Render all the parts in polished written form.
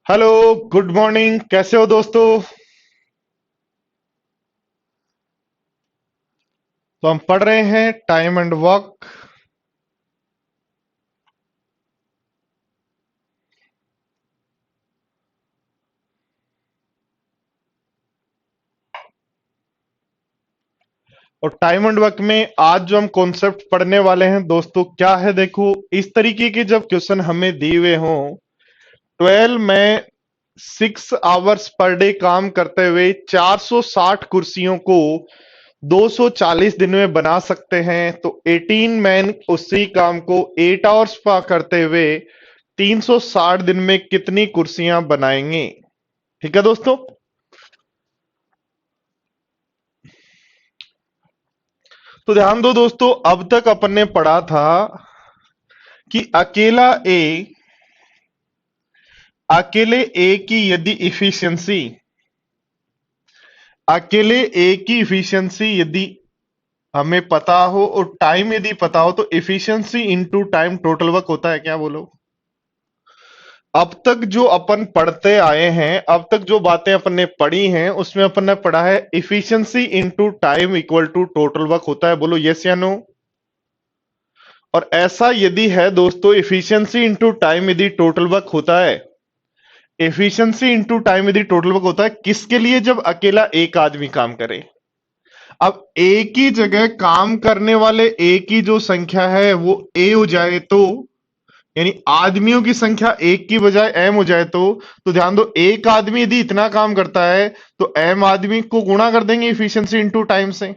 Hello. Good morning, कैसे हो दोस्तों? तो हम पढ़ रहे हैं टाइम एंड वर्क। और टाइम एंड वर्क में आज जो हम कॉन्सेप्ट पढ़ने वाले हैं दोस्तों, क्या है देखो। इस तरीके के जब क्वेश्चन हमें दिए हुए हों, 12 में 6 आवर्स पर डे काम करते हुए 460 कुर्सियों को 240 दिन में बना सकते हैं, तो 18 मैन उसी काम को 8 आवर्स पर करते हुए 360 दिन में कितनी कुर्सियां बनाएंगे? ठीक है दोस्तों। तो ध्यान दो दोस्तों, अब तक अपन ने पढ़ा था कि अकेले ए की यदि इफिशियंसी अकेले ए की इफिशियंसी यदि हमें पता हो और टाइम यदि पता हो, तो efficiency into time total work होता है क्या? बोलो। अब तक जो अपन पढ़ते आए हैं, अब तक जो बातें अपन ने पढ़ी हैं, उसमें अपन ने पढ़ा है efficiency into time equal to total work होता है। बोलो यस या नो। और ऐसा यदि है दोस्तों, इफिशियंसी इनटू टाइम यदि टोटल वर्क होता है, एफिशिएंसी इनटू टाइम यदि टोटल वर्क होता है, किसके लिए? जब अकेला एक आदमी काम करे। अब एक ही जगह काम करने वाले एक की जो संख्या है वो ए हो जाए, तो यानी आदमियों की संख्या एक की बजाय एम हो जाए, तो ध्यान दो, एक आदमी यदि इतना काम करता है तो एम आदमी को गुणा कर देंगे इफिशियंसी इनटू टाइम से।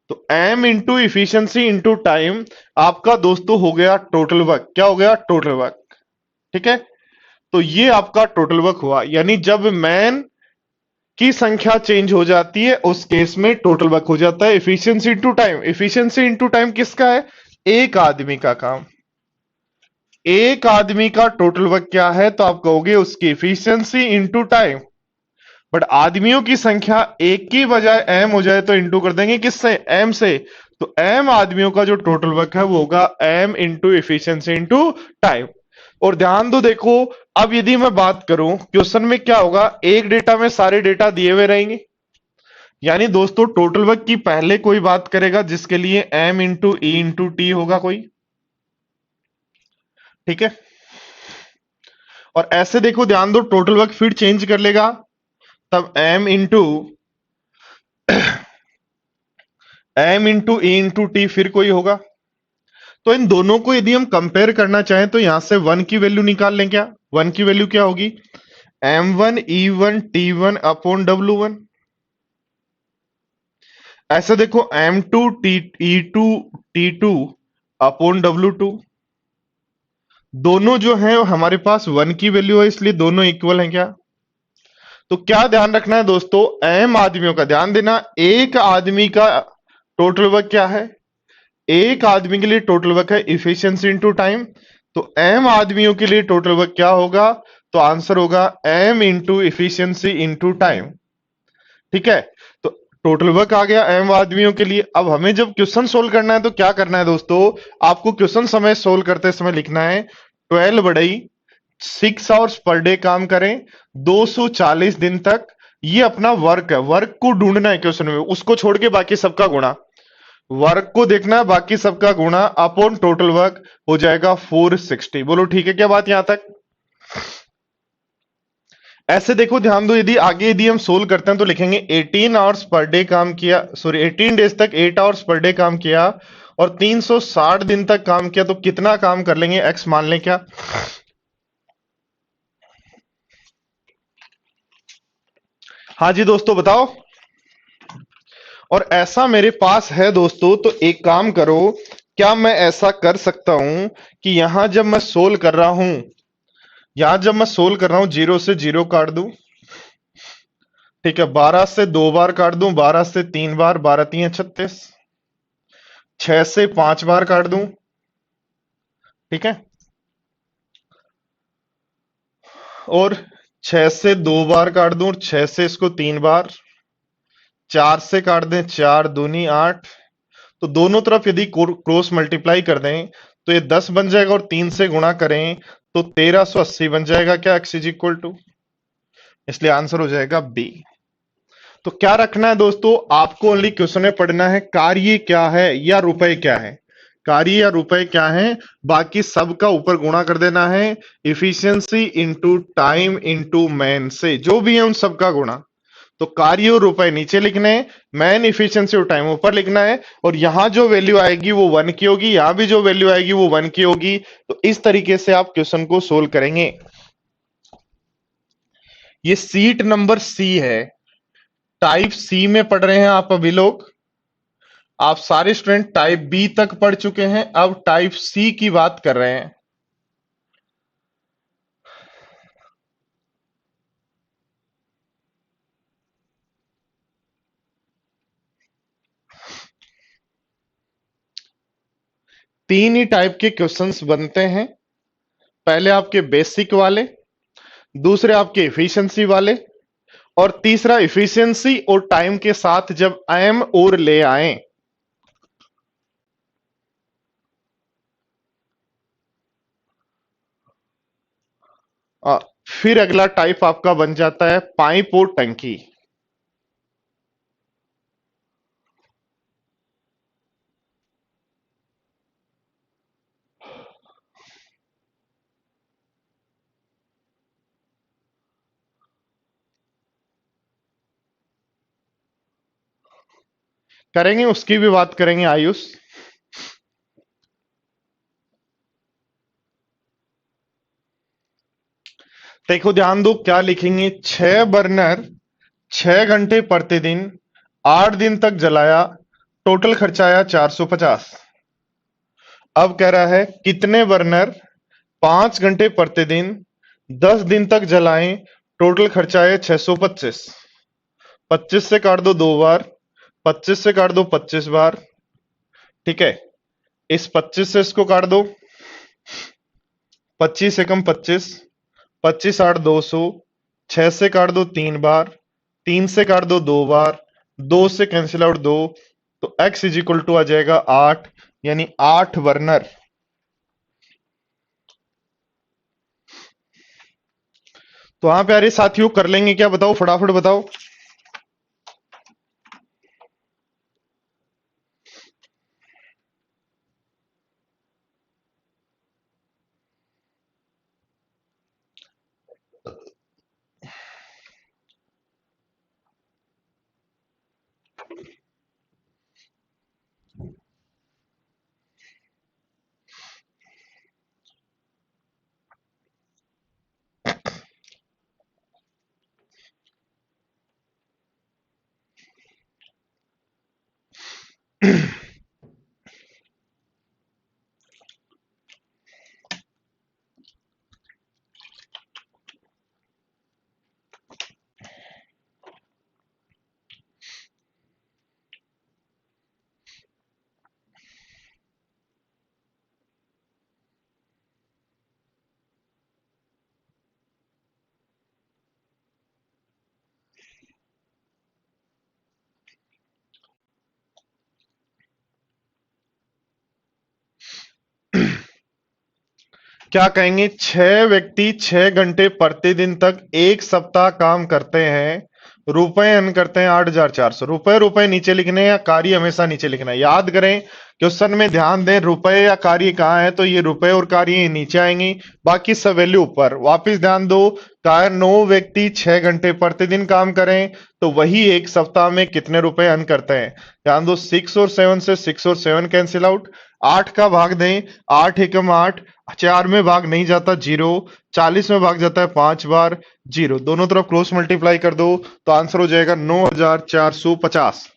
तो m into efficiency into time आपका दोस्तों हो गया टोटल वर्क। क्या हो गया? Total work. ठीक है। तो ये आपका टोटल वर्क हुआ, यानी जब मैन की संख्या चेंज हो जाती है उस केस में टोटल वर्क हो जाता है efficiency into time. Efficiency into time किसका है? एक आदमी का काम। एक आदमी का टोटल वर्क क्या है? तो आप कहोगे उसकी एफिशिएंसी इनटू टाइम। बट आदमियों की संख्या एक की बजाय एम हो जाए तो इंटू कर देंगे किससे? एम से। तो एम आदमियों का जो टोटल वर्क है वो होगा m into efficiency into time. और ध्यान दो देखो, अब यदि मैं बात करूं क्वेश्चन में क्या होगा, एक डेटा में सारे डेटा दिए हुए रहेंगे, यानी दोस्तों टोटल वर्क की पहले कोई बात करेगा जिसके लिए m into e into t होगा कोई। ठीक है। और ऐसे देखो, ध्यान दो, टोटल वर्क फिर चेंज कर लेगा, तब m into e into t फिर कोई होगा। तो इन दोनों को यदि हम कंपेयर करना चाहें तो यहां से वन की वैल्यू निकाल लें। क्या वन की वैल्यू क्या होगी? M1 E1 T1 upon W1। ऐसे देखो M2 T2 अपॉन W2। दोनों जो है हमारे पास वन की वैल्यू है, इसलिए दोनों इक्वल हैं क्या? तो क्या ध्यान रखना है दोस्तों, एम आदमियों का ध्यान देना। एक आदमी का टोटल वर्क क्या है? एक आदमी के लिए टोटल वर्क है इफिशियंसी इनटू टाइम। तो एम आदमियों के लिए टोटल वर्क क्या होगा? तो आंसर होगा m into efficiency into time. ठीक है। तो टोटल वर्क आ गया एम आदमियों के लिए। अब हमें जब क्वेश्चन सोल्व करना है तो क्या करना है दोस्तों, आपको क्वेश्चन समय सोल्व करते समय लिखना है 12/6 आवर्स पर डे काम करें 240 दिन तक। ये अपना वर्क है, वर्क को ढूंढना है क्वेश्चन में, उसको छोड़ के बाकी सबका गुणा। वर्क को देखना है, बाकी सबका गुणा अपॉन टोटल वर्क हो जाएगा 460। बोलो ठीक है क्या बात यहां तक? ऐसे देखो, ध्यान दो, यदि हम सोल्व करते हैं तो लिखेंगे 18 आवर्स पर डे काम किया, सॉरी 18 डेज तक 8 आवर्स पर डे काम किया और 360 दिन तक काम किया, तो कितना काम कर लेंगे? एक्स मान लें क्या? हाँ जी दोस्तों बताओ। और ऐसा मेरे पास है दोस्तों, तो एक काम करो, क्या मैं ऐसा कर सकता हूं कि यहां जब मैं सोल्व कर रहा हूं, जीरो से जीरो काट दूं। ठीक है, 12 से दो बार काट दूं, 12 से तीन बार, 12 3 36, 6 से 5 बार काट दूं। ठीक है। और 6 से दो बार काट दूं, और 6 से इसको तीन बार, 4 से काट दें, 4 दूनी 8। तो दोनों तरफ यदि क्रॉस मल्टीप्लाई कर दें तो ये 10 बन जाएगा, और 3 से गुणा करें तो 1380 बन जाएगा क्या x इज इक्वल टू, इसलिए आंसर हो जाएगा बी। तो क्या रखना है दोस्तों, आपको ओनली क्वेश्चन में पढ़ना है कार्य क्या है या रुपए क्या है, कार्य या रुपए क्या है, बाकी सबका ऊपर गुणा कर देना है efficiency into time into man से, जो भी है उन सबका गुणा। तो कार्य और रुपए नीचे लिखने हैं, मैन इफिशियंसी और टाइम ऊपर लिखना है, और यहां जो वैल्यू आएगी वो 1 की होगी, यहां भी जो वैल्यू आएगी वो 1 की होगी। तो इस तरीके से आप क्वेश्चन को सोल्व करेंगे। ये सीट नंबर सी है, टाइप सी में पढ़ रहे हैं आप अभी लोग, आप सारे स्टूडेंट टाइप बी तक पढ़ चुके हैं, अब टाइप सी की बात कर रहे हैं। तीन ही टाइप के क्वेश्चंस बनते हैं, पहले आपके बेसिक वाले, दूसरे आपके इफिशिएंसी वाले, और तीसरा इफिशिएंसी और टाइम के साथ जब एम और ले आए। आ, फिर अगला टाइप आपका बन जाता है पाइप और टंकी। करेंगे, उसकी भी बात करेंगे आयुष। देखो ध्यान दो क्या लिखेंगे, 6 बर्नर 6 घंटे प्रतिदिन 8 दिन तक जलाया, टोटल खर्चा आया 450। अब कह रहा है कितने बर्नर 5 घंटे प्रतिदिन 10 दिन तक जलाएं, टोटल खर्चा है 625। 25 से काट दो 2 बार, 25 से काट दो 25 बार, ठीक है। इस 25 से इसको काट दो, 25 एकम 25, 25 8 200, 6 से काट दो 3 बार, 3 से काट दो 2 बार, 2 से कैंसिल आउट 2, तो x इज इक्वल टू आ जाएगा 8, यानी 8 बर्नर। तो वहां प्यारे साथियों कर लेंगे क्या, बताओ फटाफट बताओ। क्या कहेंगे, 6 व्यक्ति 6 घंटे प्रतिदिन तक 1 सप्ताह काम करते हैं, रुपए अर्न करते हैं 8,400। रुपए रुपए नीचे लिखने हैं या कार्य हमेशा नीचे लिखना है, याद करें क्वेश्चन में ध्यान दें, रुपए या कार्य कहाँ है, तो ये रुपए और कार्य ये नीचे आएंगी, बाकी सब वैल्यू ऊपर। वापिस ध्यान दो, कहा 9 व्यक्ति 6 घंटे प्रतिदिन काम करें, तो वही 1 सप्ताह में कितने रुपए अर्न करते हैं। ध्यान दो 6 और 7 से 6 और 7 कैंसिल आउट, 8 का भाग दें, 8 एकम 8, 4 में भाग नहीं जाता 0, 40 में भाग जाता है 5 बार 0, दोनों तरफ क्रॉस मल्टीप्लाई कर दो तो आंसर हो जाएगा 9,450।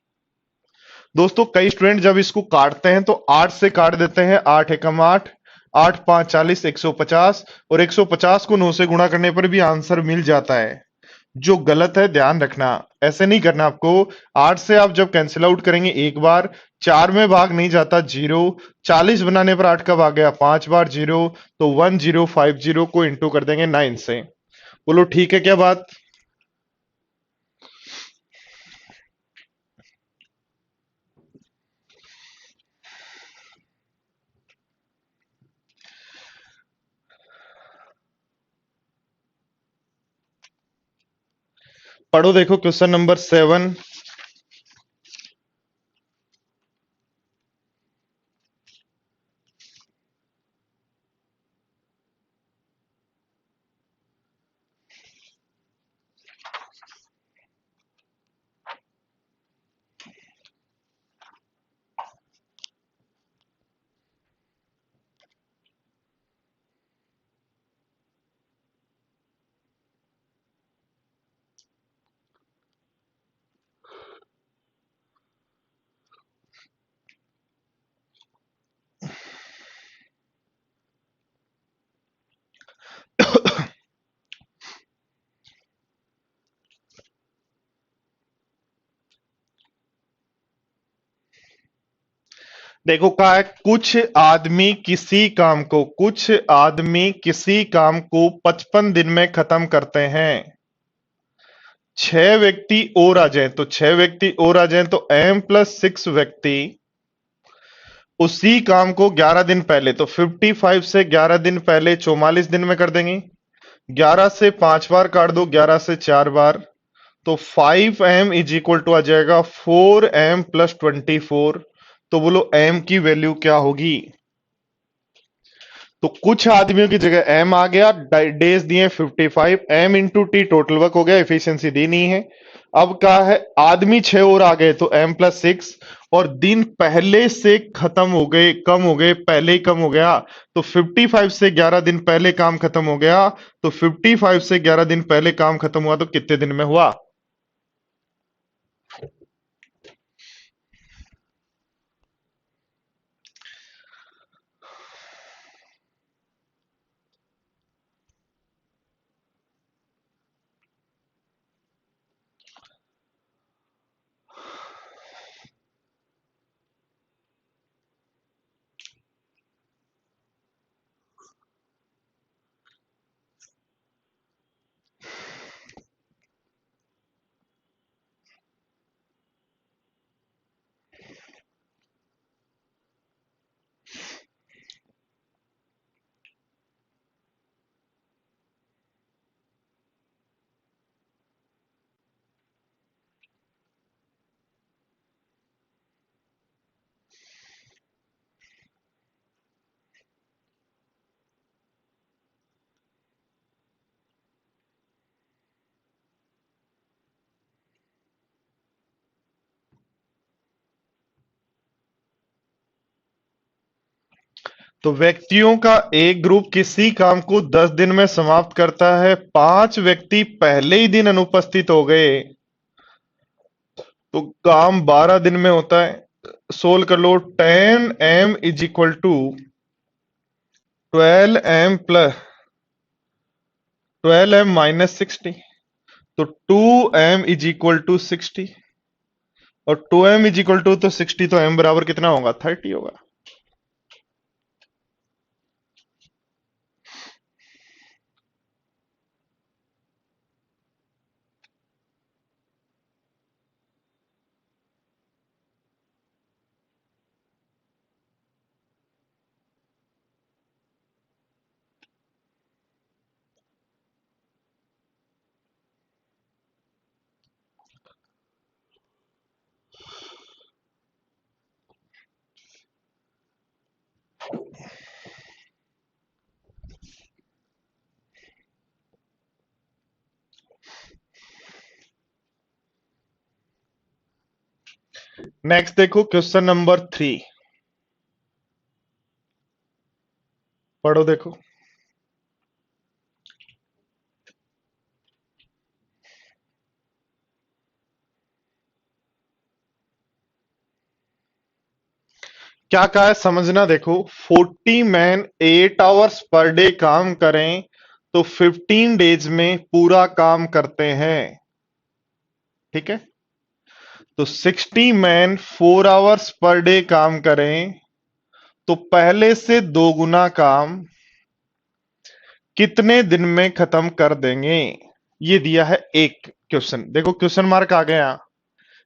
दोस्तों कई स्टूडेंट जब इसको काटते हैं तो 8 से काट देते हैं, 8 एकम 8, 8 5 40, 150, और 150 को 9 से गुणा करने पर भी आंसर मिल जाता है, जो गलत है ध्यान रखना, ऐसे नहीं करना आपको। 8 से आप जब कैंसिल आउट करेंगे 1 बार, 4 में भाग नहीं जाता 0, 40 बनाने पर 8 का भाग गया 5 बार 0, तो 1050 को इंटू कर देंगे 9 से। बोलो ठीक है क्या बात। पढ़ो देखो क्वेश्चन नंबर 7। देखो कहा है कुछ आदमी किसी काम को 55 दिन में खत्म करते हैं। 6 व्यक्ति और आ जाएं, तो 6 व्यक्ति और आ जाएं तो m+6 व्यक्ति उसी काम को 11 दिन पहले, तो 55 से 11 दिन पहले 44 दिन में कर देंगे। 11 से 5 बार काट दो, 11 से 4 बार, तो 5m इज इक्वल टू आ जाएगा 4m+24। तो बोलो m की वैल्यू क्या होगी। तो कुछ आदमियों की जगह m आ गया, डेज दिए 55, m into T total work हो गया, एफिशिएंसी दी नहीं है। अब कहा है आदमी 6 और आ गए तो m+6, और दिन पहले से खत्म हो गए, कम हो गए, पहले ही कम हो गया, तो 55 से 11 दिन पहले काम खत्म हो गया। तो 55 से 11 दिन पहले काम खत्म हुआ तो कितने दिन में हुआ। तो व्यक्तियों का एक ग्रुप किसी काम को 10 दिन में समाप्त करता है। 5 व्यक्ति पहले ही दिन अनुपस्थित हो गए तो काम 12 दिन में होता है। सोल्व कर लो। 10m is equal to 12m -60, तो 2m इज इक्वल टू 60, और 2m इज इक्वल टू तो 60, तो m बराबर कितना होगा, 30 होगा। नेक्स्ट देखो क्वेश्चन नंबर 3, पढ़ो देखो। क्या कहा है समझना। देखो 40 मैन 8 आवर्स पर डे काम करें तो 15 डेज में पूरा काम करते हैं। ठीक है, तो 60 मैन 4 आवर्स पर डे काम करें तो पहले से 2 गुना काम कितने दिन में खत्म कर देंगे। ये दिया है एक क्वेश्चन। देखो क्वेश्चन मार्क आ गया,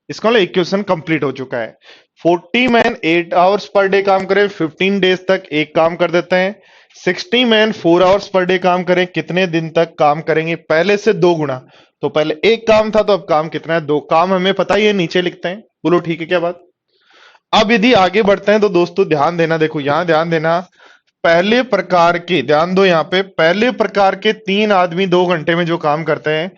इसका मतलब एक क्वेश्चन कंप्लीट हो चुका है। 40 मैन 8 आवर्स पर डे काम करें, 15 डेज तक एक काम कर देते हैं। 60 मैन 4 आवर्स पर डे काम करें, कितने दिन तक काम करेंगे? पहले से 2 गुना। तो पहले एक काम था, तो अब काम कितना है? 2 काम हमें पता ही है, नीचे लिखते हैं। बोलो ठीक है क्या बात? अब यदि आगे बढ़ते हैं तो दोस्तों ध्यान देना, देखो यहां ध्यान देना। पहले प्रकार के, ध्यान दो यहां पे, पहले प्रकार के 3 आदमी 2 घंटे में जो काम करते हैं,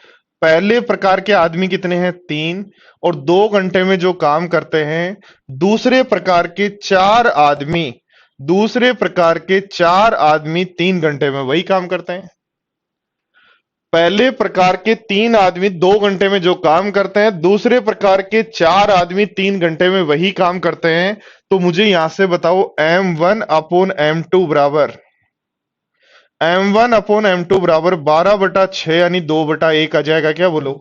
पहले प्रकार के आदमी कितने हैं? 3। और 2 घंटे में जो काम करते हैं, दूसरे प्रकार के 4 आदमी, दूसरे प्रकार के 4 आदमी 3 घंटे में वही काम करते हैं। पहले प्रकार के 3 आदमी 2 घंटे में जो काम करते हैं, दूसरे प्रकार के 4 आदमी 3 घंटे में वही काम करते हैं। तो मुझे यहां से बताओ, M1/M2 बराबर, M1/M2 बराबर 12/6 यानी 2/1 आ जाएगा क्या? बोलो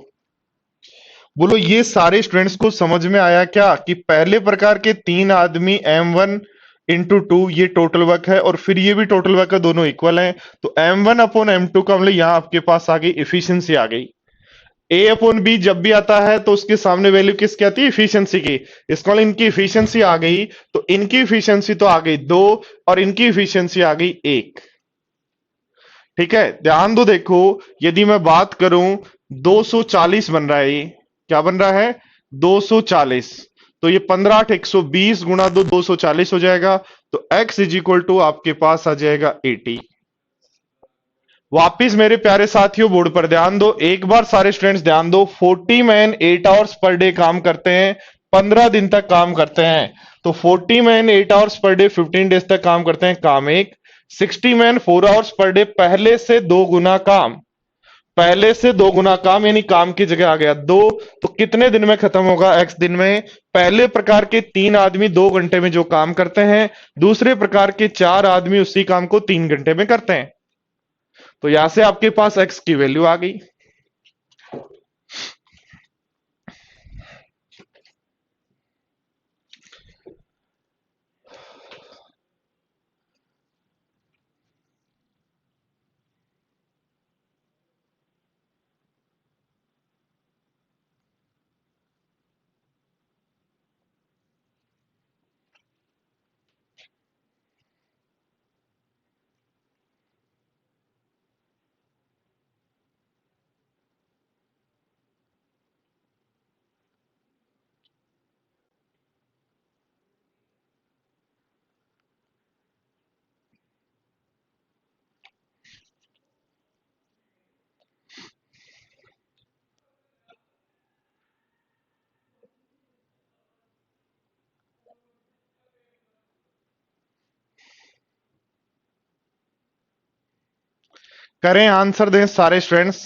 बोलो, ये सारे स्टूडेंट्स को समझ में आया क्या कि पहले प्रकार के 3 आदमी M1/2 ये टोटल वर्क है, और फिर ये भी टोटल वर्क है, दोनों इक्वल हैं। तो M1/M2 का मतलब यहां आपके पास आ गई इफिशियंसी आ गई। A/B जब भी आता है तो उसके सामने वैल्यू किसकी आती है? इफिशियंसी की। इसका मतलब इनकी इफिशियंसी आ गई, तो इनकी इफिशियंसी तो आ गई 2, और इनकी इफिशियंसी आ गई 1। ठीक है, ध्यान दो, देखो यदि मैं बात करूं, 240 बन रहा है, ये क्या बन रहा है? 240। तो ये 15 8 120 गुणा 2 240 हो जाएगा। तो x इज इक्वल टू आपके पास आ जाएगा 80। वापिस मेरे प्यारे साथियों बोर्ड पर ध्यान दो, एक बार सारे स्टूडेंट्स ध्यान दो। 40 मैन 8 आवर्स पर डे काम करते हैं, 15 दिन तक काम करते हैं। तो 40 man 8 hours per day 15 days तक काम करते हैं, काम एक। 60 मैन 4 आवर्स पर डे, पहले से 2 गुना काम, पहले से 2 गुना काम, यानी काम की जगह आ गया 2। तो कितने दिन में खत्म होगा? x दिन में। पहले प्रकार के 3 आदमी 2 घंटे में जो काम करते हैं, दूसरे प्रकार के 4 आदमी उसी काम को 3 घंटे में करते हैं। तो यहां से आपके पास x की वैल्यू आ गई। करें, आंसर दें सारे स्टूडेंट्स।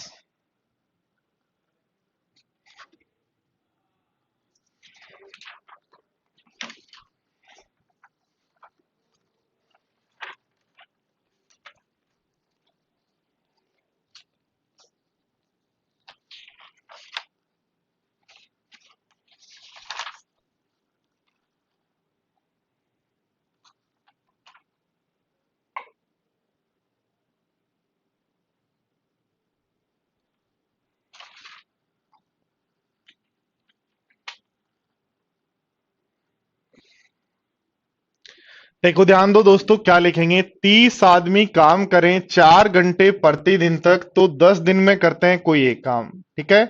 देखो ध्यान दो दोस्तों, क्या लिखेंगे? 30 आदमी काम करें 4 घंटे प्रतिदिन तक, तो 10 दिन में करते हैं कोई एक काम। ठीक है,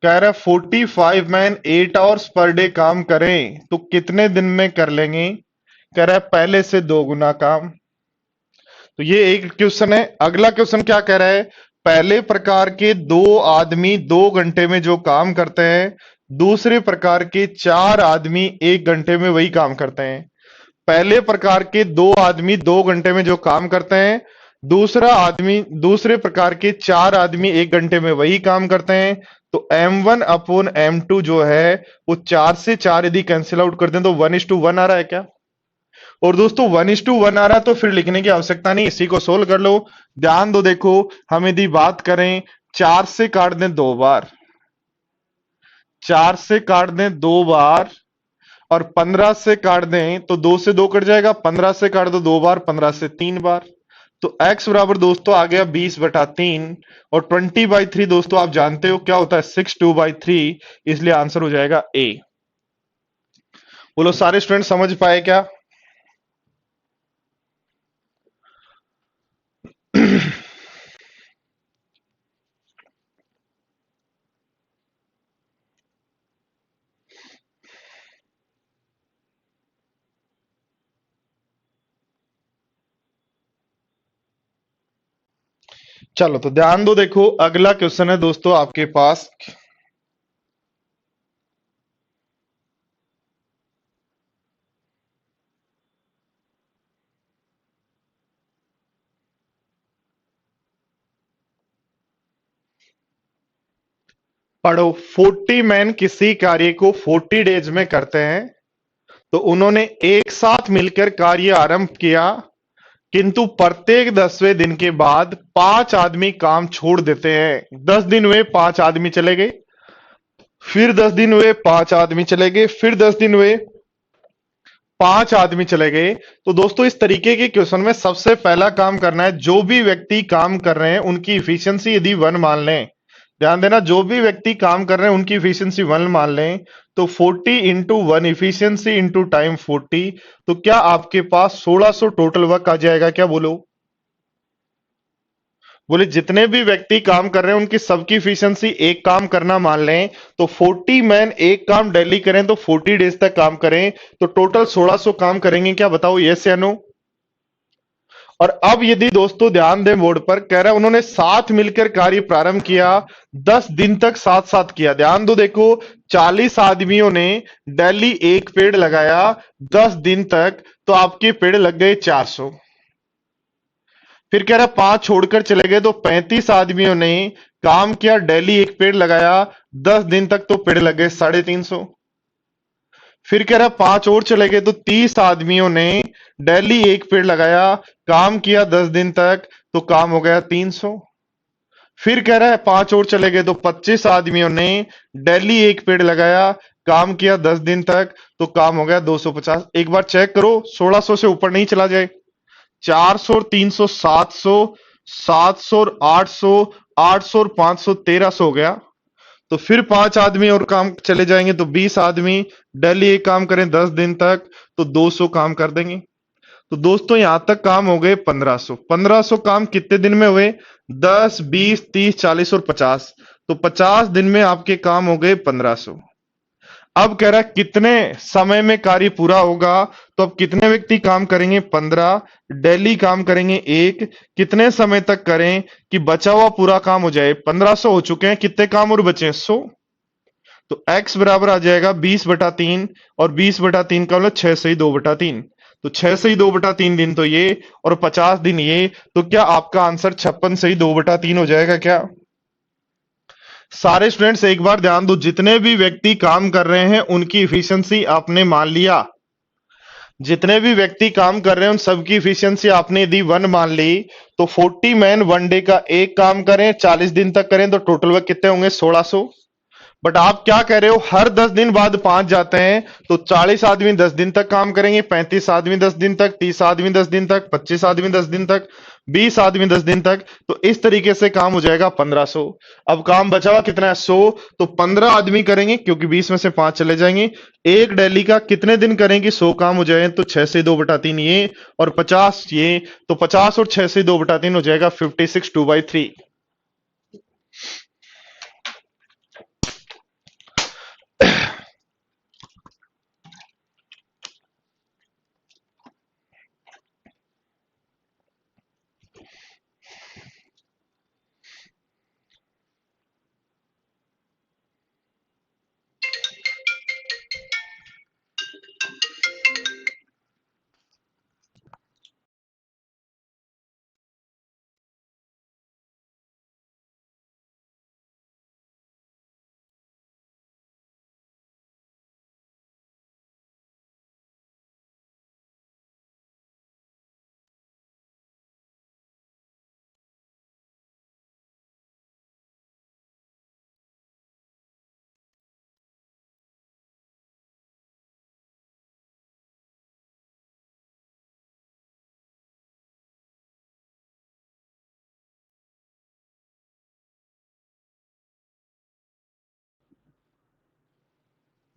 कह रहा है 45 मैन 8 आवर्स पर डे काम करें तो कितने दिन में कर लेंगे? कह रहा है पहले से 2 गुना काम। तो ये एक क्वेश्चन है। अगला क्वेश्चन क्या कह रहा है? पहले प्रकार के 2 आदमी 2 घंटे में जो काम करते हैं, दूसरे प्रकार के 4 आदमी 1 घंटे में वही काम करते हैं। पहले प्रकार के 2 आदमी 2 घंटे में जो काम करते हैं, दूसरे प्रकार के 4 आदमी 1 घंटे में वही काम करते हैं। तो M1/M2 जो है वो 4 से 4 यदि कैंसिल आउट कर दें तो 1:1 आ रहा है क्या? और दोस्तों 1:1 आ रहा है तो फिर लिखने की आवश्यकता नहीं, इसी को सोल्व कर लो। ध्यान दो, देखो हम यदि बात करें, 4 से काट दें 2 बार, 4 से काट दें 2 बार, और 15 से काट दें तो 2 से 2 कट जाएगा, 15 से काट दो 2 बार, 15 से 3 बार। तो x बराबर दोस्तों आ गया 20/3, और 20/3 दोस्तों आप जानते हो क्या होता है? 62/3, इसलिए आंसर हो जाएगा ए। बोलो सारे स्टूडेंट समझ पाए क्या? चलो तो ध्यान दो, देखो अगला क्वेश्चन है दोस्तों आपके पास। पढ़ो, 40 मैन किसी कार्य को 40 डेज में करते हैं, तो उन्होंने एक साथ मिलकर कार्य आरंभ किया, किंतु प्रत्येक 10वें दिन के बाद 5 आदमी काम छोड़ देते हैं। 10 दिन हुए 5 आदमी चले गए, फिर 10 दिन हुए 5 आदमी चले गए, फिर 10 दिन हुए 5 आदमी चले गए। तो दोस्तों इस तरीके के क्वेश्चन में सबसे पहला काम करना है, जो भी व्यक्ति काम कर रहे हैं उनकी इफिशियंसी यदि 1 मान लें, ध्यान देना, जो भी व्यक्ति काम कर रहे हैं उनकी इफिशियंसी 1 मान लें, तो 40 इंटू 1 इफिशियंसी इंटू टाइम 40, तो क्या आपके पास 1600 टोटल वर्क आ जाएगा? क्या बोलो? बोले जितने भी व्यक्ति काम कर रहे हैं उनकी सबकी इफिशियंसी एक काम करना मान लें, तो 40 मैन एक काम डेली करें तो 40 डेज तक काम करें, तो टोटल 1600 काम करेंगे। क्या बताओ, यस या नो? और अब यदि दोस्तों ध्यान दें, बोर्ड पर कह रहा है उन्होंने साथ मिलकर कार्य प्रारंभ किया, 10 दिन तक साथ साथ किया। ध्यान दो, देखो 40 आदमियों ने डेली एक पेड़ लगाया 10 दिन तक, तो आपके पेड़ लग गए 400। फिर कह रहा 5 छोड़कर चले गए, तो 35 आदमियों ने काम किया, डेली एक पेड़ लगाया 10 दिन तक, तो पेड़ लग गए 350। फिर कह रहा 5 और चले गए, तो 30 आदमियों ने डेली एक पेड़ लगाया, काम किया 10 दिन तक, तो काम हो गया 300। फिर कह रहा है 5 और चले गए, तो 25 आदमियों ने डेली एक पेड़ लगाया, काम किया 10 दिन तक, तो काम हो गया 250। एक बार चेक करो 1600 से ऊपर नहीं चला जाए। 400 और 300 700, 700 और 800, 800 और 500 1300 हो गया। तो फिर 5 आदमी और काम चले जाएंगे, तो 20 आदमी डेली एक काम करें 10 दिन तक, तो 200 काम कर देंगे। तो दोस्तों यहां तक काम हो गए 1500। 1500 काम कितने दिन में हुए? 10 20 30 40 और 50, तो 50 दिन में आपके काम हो गए 1500। अब कह रहा है कितने समय में कार्य पूरा होगा, तो अब कितने व्यक्ति काम करेंगे? 15, डेली काम करेंगे एक, कितने समय तक करें कि बचा हुआ पूरा काम हो जाए? 1500 हो चुके हैं, कितने काम और बचे हैं? 100। तो x बराबर आ जाएगा 20/3, और 20/3 का मतलब 6 से ही 2/3, तो 6 से ही 2/3 दिन तो ये, और 50 दिन ये, तो क्या आपका आंसर 56 से ही 2/3 हो जाएगा? क्या सारे स्टूडेंट्स एक बार ध्यान दो, जितने भी व्यक्ति काम कर रहे हैं उनकी इफिशियंसी आपने मान लिया, जितने भी व्यक्ति काम कर रहे हैं उन सबकी इफिशियंसी आपने यदि 1 मान ली, तो 40 मैन 1 डे का एक काम करें 40 दिन तक करें, तो टोटल वर्क कितने होंगे? 1600। बट आप क्या कह रहे हो, हर 10 दिन बाद 5 जाते हैं, तो 40 आदमी 10 दिन तक काम करेंगे, 35 आदमी 10 दिन तक, 30 आदमी 10 दिन तक, 25 आदमी 10 दिन तक, 20 आदमी 10 दिन तक, तो इस तरीके से काम हो जाएगा 1500। अब काम बचा हुआ कितना है? 100। तो 15 आदमी करेंगे क्योंकि 20 में से 5 चले जाएंगे, एक डेली का कितने दिन करेंगे? 100 काम हो जाए, तो 6 से 2/3 ये, और 50 ये, तो 50 और 6 से 2/3 हो जाएगा 56 2/3।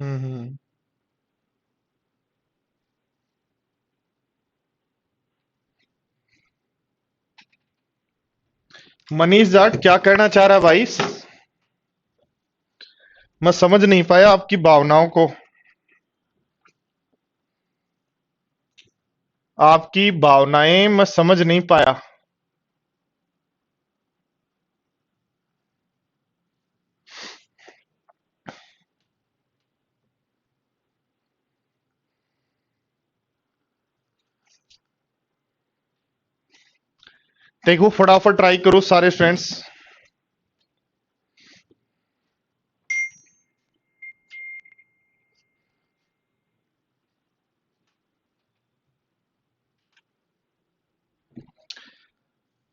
हम्म। मनीष जाट क्या कहना चाह रहा है भाई? मैं समझ नहीं पाया आपकी भावनाओं को, आपकी भावनाएं मैं समझ नहीं पाया। देखो फटाफट ट्राई करो सारे स्टूडेंट्स।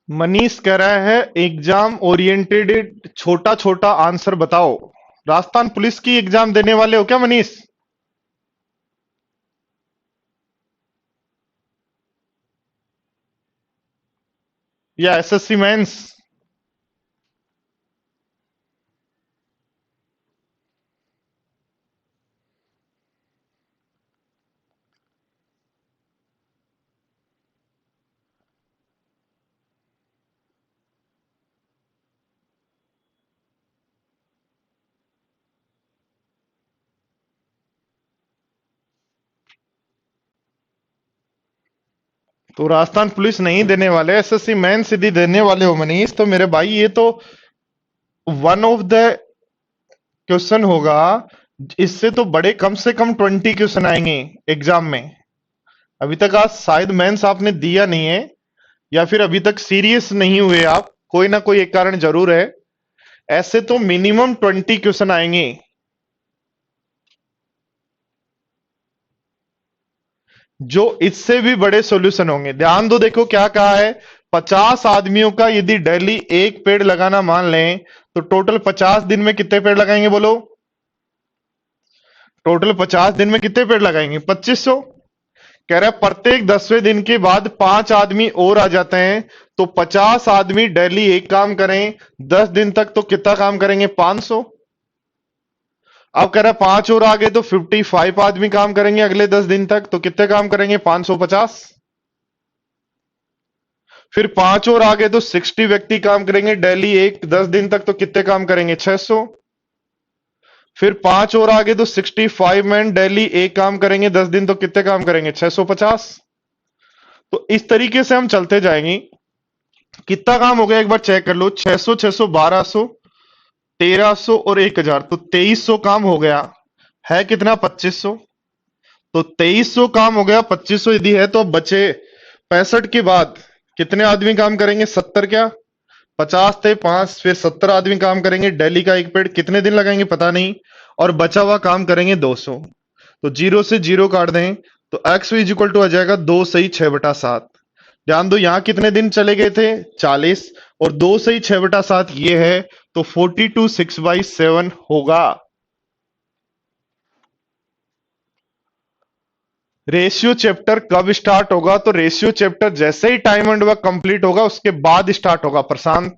मनीष कह रहा है एग्जाम ओरिएंटेड छोटा छोटा आंसर बताओ। राजस्थान पुलिस की एग्जाम देने वाले हो क्या मनीष? या एसएससी मेंस? तो राजस्थान पुलिस नहीं देने वाले, एसएससी मेंस यदि देने वाले हो मनीष, तो मेरे भाई ये तो वन ऑफ द क्वेश्चन होगा। इससे तो बड़े कम से कम 20 क्वेश्चन आएंगे एग्जाम में। अभी तक आज शायद मेंस आपने दिया नहीं है, या फिर अभी तक सीरियस नहीं हुए आप, कोई ना कोई एक कारण जरूर है। ऐसे तो मिनिमम 20 क्वेश्चन आएंगे, जो इससे भी बड़े सॉल्यूशन होंगे। ध्यान दो, देखो क्या कहा है। 50 आदमियों का यदि डेली एक पेड़ लगाना मान लें, तो टोटल 50 दिन में कितने पेड़ लगाएंगे बोलो? टोटल 50 दिन में कितने पेड़ लगाएंगे? 2500। कह रहा है प्रत्येक 10वें दिन के बाद 5 आदमी और आ जाते हैं, तो 50 आदमी डेली एक काम करें 10 दिन तक, तो कितना काम करेंगे? 500। अब कह रहा है 5 और आगे तो 55 आदमी काम करेंगे अगले 10 दिन तक, तो कितने काम करेंगे? 550। फिर 5 और आगे तो 60 व्यक्ति काम करेंगे डेली एक 10 दिन तक, तो कितने काम करेंगे? 600। फिर 5 और आगे तो 65 मैन डेली एक काम करेंगे 10 दिन, तो कितने काम करेंगे? 650। तो इस तरीके से हम चलते जाएंगे। कितना काम हो गया एक बार चेक कर लो। 600, 600, 1200, 1300 और 1000, तो 2300 काम हो गया। है कितना? 2500। तो 2300 काम हो गया, 2500 यदि है, तो अब बचे 65 के बाद कितने आदमी काम करेंगे? 70 क्या? 50 थे, 5 फिर 70 आदमी काम करेंगे डेली का एक पेड़। कितने दिन लगाएंगे पता नहीं, और बचा हुआ काम करेंगे 200। तो जीरो से जीरो काट दें, तो एक्स इज इक्वल टू आ जाएगा 2 सही 6/7। ध्यान दो यहां कितने दिन चले गए थे? 40, और 2 सही 6/7 ये है, तो 42 6/7 होगा। रेशियो चैप्टर कब स्टार्ट होगा? तो रेशियो चैप्टर जैसे ही टाइम एंड वर्क कंप्लीट होगा उसके बाद स्टार्ट होगा प्रशांत।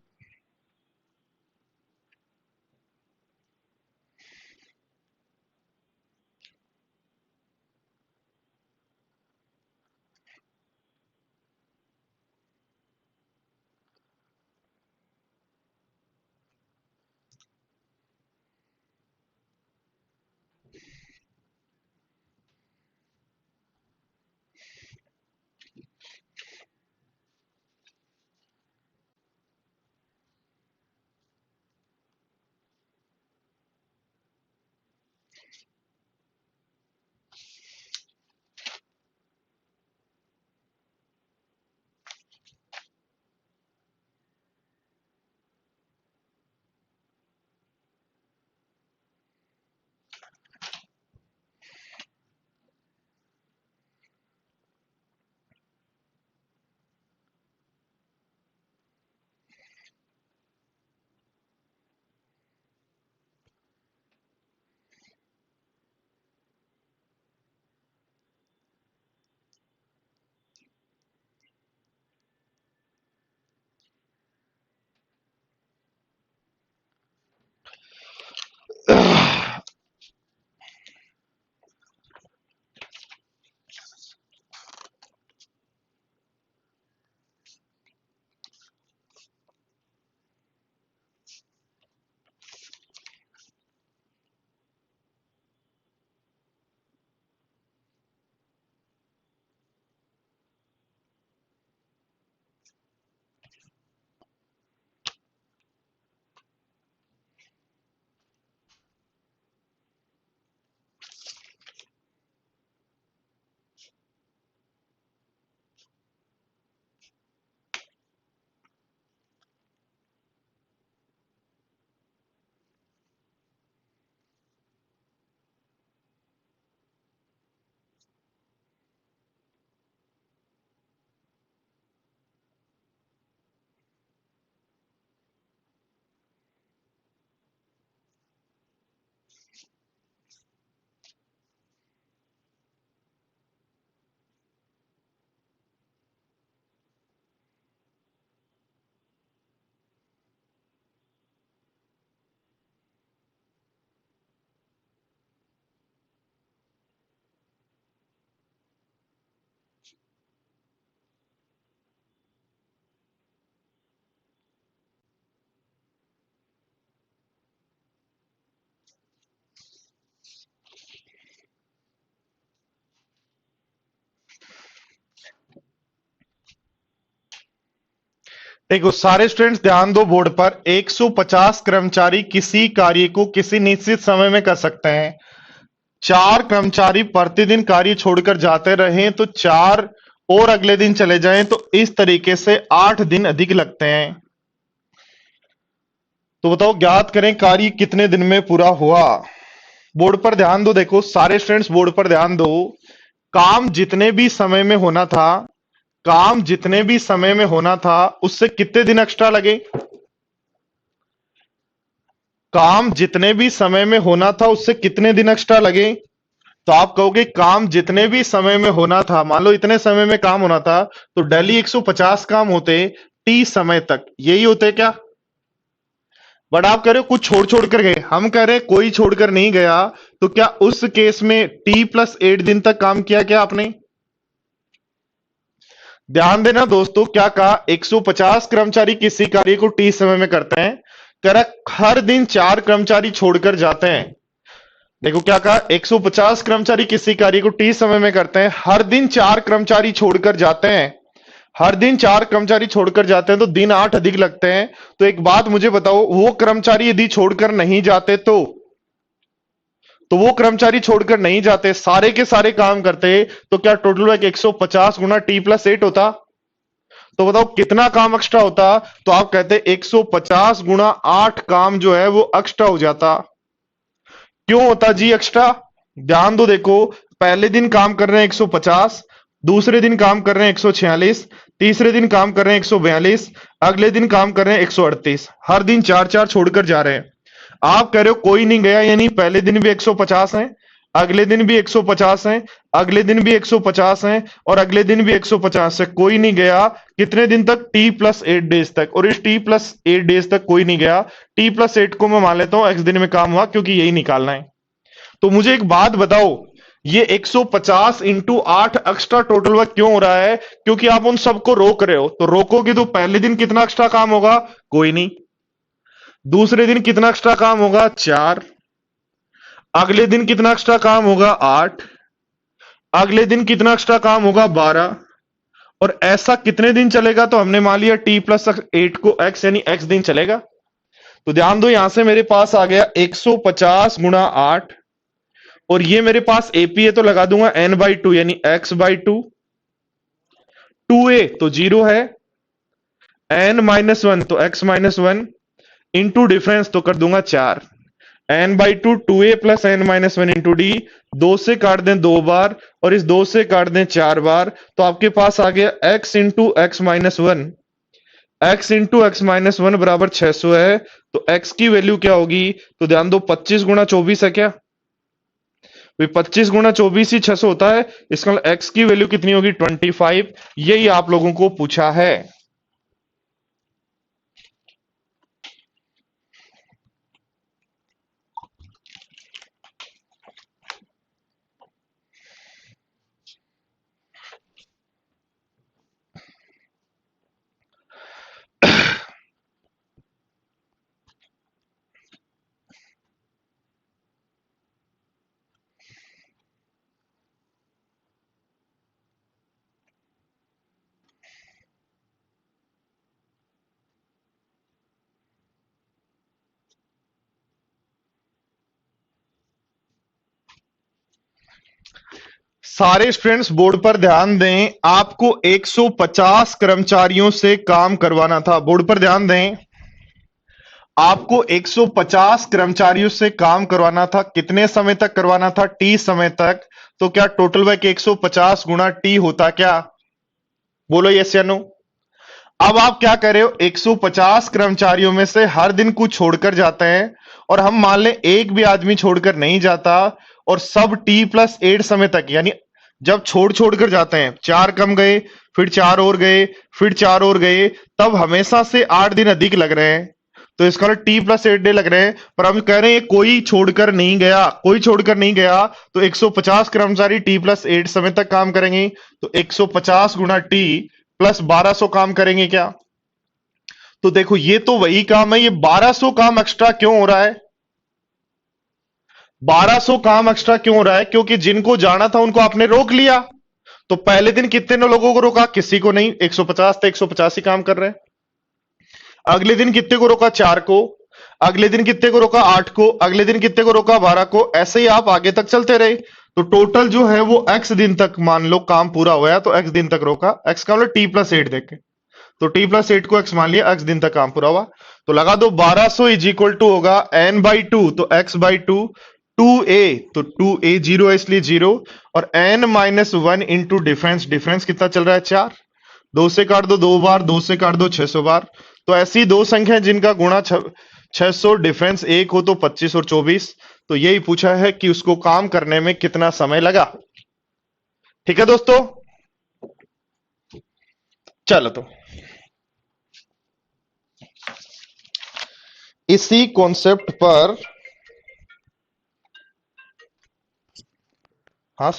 देखो सारे स्टूडेंट्स ध्यान दो बोर्ड पर, 150 कर्मचारी किसी कार्य को किसी निश्चित समय में कर सकते हैं। 4 कर्मचारी प्रतिदिन कार्य छोड़कर जाते रहें तो 4 और अगले दिन चले जाएं तो इस तरीके से 8 दिन अधिक लगते हैं। तो बताओ ज्ञात करें कार्य कितने दिन में पूरा हुआ। बोर्ड पर ध्यान दो, देखो सारे स्टूडेंट्स बोर्ड पर ध्यान दो। काम जितने भी समय में होना था, काम जितने भी समय में होना था उससे कितने दिन एक्स्ट्रा लगे। काम जितने भी समय में होना था उससे कितने दिन एक्स्ट्रा लगे। तो आप कहोगे काम जितने भी समय में होना था, मान लो इतने समय में काम होना था तो डेली 150 काम होते टी समय तक, यही होते क्या। बट आप कह रहे हो कुछ छोड़ छोड़ कर गए, हम कह रहे हैं कोई छोड़कर नहीं गया। तो क्या उस केस में T+8 दिन तक काम किया क्या आपने। ध्यान देना दोस्तों, क्या कहा, 150 कर्मचारी किसी कार्य को टी समय में करते हैं, कह हर दिन 4 कर्मचारी छोड़कर जाते हैं। देखो क्या कहा, 150 कर्मचारी किसी कार्य को टी समय में करते हैं, हर दिन 4 कर्मचारी छोड़कर जाते हैं। हर दिन 4 कर्मचारी छोड़कर जाते हैं तो दिन 8 अधिक लगते हैं। तो एक बात मुझे बताओ, वो कर्मचारी यदि छोड़कर नहीं जाते तो वो कर्मचारी छोड़कर नहीं जाते, सारे के सारे काम करते, तो क्या टोटल वर्क 150 गुना T+8 होता। तो बताओ कितना काम एक्स्ट्रा होता। तो आप कहते 150 गुना 8 काम जो है वो एक्स्ट्रा हो जाता। क्यों होता जी एक्स्ट्रा। ध्यान दो, देखो पहले दिन काम कर रहे हैं 150, दूसरे दिन काम कर रहे हैं 146, तीसरे दिन काम कर रहे हैं 142, अगले दिन काम कर रहे हैं 138, हर दिन 4 4 छोड़कर जा रहे हैं। आप कह रहे हो कोई नहीं गया, यानी पहले दिन भी 150 है, अगले दिन भी 150 है, अगले दिन भी 150 है और अगले दिन भी 150 है, कोई नहीं गया। कितने दिन तक, T+8 डेज तक। और इस T+8 डेज तक कोई नहीं गया। T+8 को मैं मान लेता हूं x दिन में काम हुआ, क्योंकि यही निकालना है। तो मुझे एक बात बताओ, ये 150 इंटू 8 एक्स्ट्रा टोटल वर्क क्यों हो रहा है। क्योंकि आप उन सबको रोक रहे हो, तो रोकोगे तो पहले दिन कितना एक्स्ट्रा काम होगा, कोई नहीं। दूसरे दिन कितना एक्स्ट्रा काम होगा, 4। अगले दिन कितना एक्स्ट्रा काम होगा, 8। अगले दिन कितना एक्स्ट्रा काम होगा, 12। और ऐसा कितने दिन चलेगा। तो हमने मान लिया T+8 को x यानी x दिन चलेगा। तो ध्यान दो, यहां से मेरे पास आ गया 150 गुना 8 और ये मेरे पास AP है तो लगा दूंगा n/2 यानी x/2। 2a तो 0 है, n-1 तो x-1 इंटू डिफरेंस तो कर दूंगा 4। n/2 2a plus n-1 into D, 2 से काट दें 2 बार और इस 2 से काट दें 4 बार, तो आपके पास आ गया x into x-1। x into x-1 बराबर 600 है। तो x की वैल्यू क्या होगी। तो ध्यान दो, 25 गुना 24 है क्या, 25 गुना 24 ही 600 होता है। इसका मतलब x की वैल्यू कितनी होगी, 25। यही आप लोगों को पूछा है। सारे स्टूडेंट्स बोर्ड पर ध्यान दें, आपको 150 कर्मचारियों से काम करवाना था। बोर्ड पर ध्यान दें, आपको 150 कर्मचारियों से काम करवाना था। कितने समय तक करवाना था, टी समय तक। तो क्या टोटल वर्क 150 गुना टी होता क्या, बोलो यस या नो। अब आप क्या कर रहे हो, 150 कर्मचारियों में से हर दिन कुछ छोड़कर जाते हैं और हम मान लें एक भी आदमी छोड़कर नहीं जाता और सब T+8 समय तक, यानी जब छोड़ छोड़ कर जाते हैं, 4 कम गए, फिर 4 और गए, फिर 4 और गए, तब हमेशा से 8 दिन अधिक लग रहे हैं। तो इसका T+8 डे लग रहे हैं। पर हम कह रहे हैं कोई छोड़कर नहीं गया, कोई छोड़कर नहीं गया, तो 150 कर्मचारी T+8 समय तक काम करेंगे। तो 150 गुना T प्लस 1200 काम करेंगे क्या। तो देखो ये तो वही काम है, ये 1200 काम एक्स्ट्रा क्यों हो रहा है। 1200 काम एक्स्ट्रा क्यों हो रहा है, क्योंकि जिनको जाना था उनको आपने रोक लिया। तो पहले दिन कितने लोगों को रोका, किसी को नहीं, 150 थे 150 ही काम कर रहे हैं। अगले दिन कितने को रोका, 4 को, अगले दिन कितने को रोका, 8 को, अगले दिन कितने को रोका, 12 को, ऐसे ही आप आगे तक चलते रहे। तो टोटल जो है वो x दिन तक मान लो काम पूरा हुआ, तो x दिन तक रोका, x का मतलब t+8 देखे, तो t+8 को x मान लिया, x दिन तक काम पूरा हुआ। तो लगा दो 1200 इज इक्वल टू होगा n/2, तो x/2, 2a, तो 2a 0 है इसलिए 0, और n-1 इंटू डिफरेंस, डिफरेंस कितना चल रहा है, 4, 2 से काट दो 2 बार, 2 से काट दो 600 बार। तो ऐसी दो संख्या जिनका गुणा 600, डिफरेंस 1 हो तो 25 और 24। तो यही पूछा है कि उसको काम करने में कितना समय लगा। ठीक है दोस्तों, चलो तो इसी कॉन्सेप्ट पर, हाँ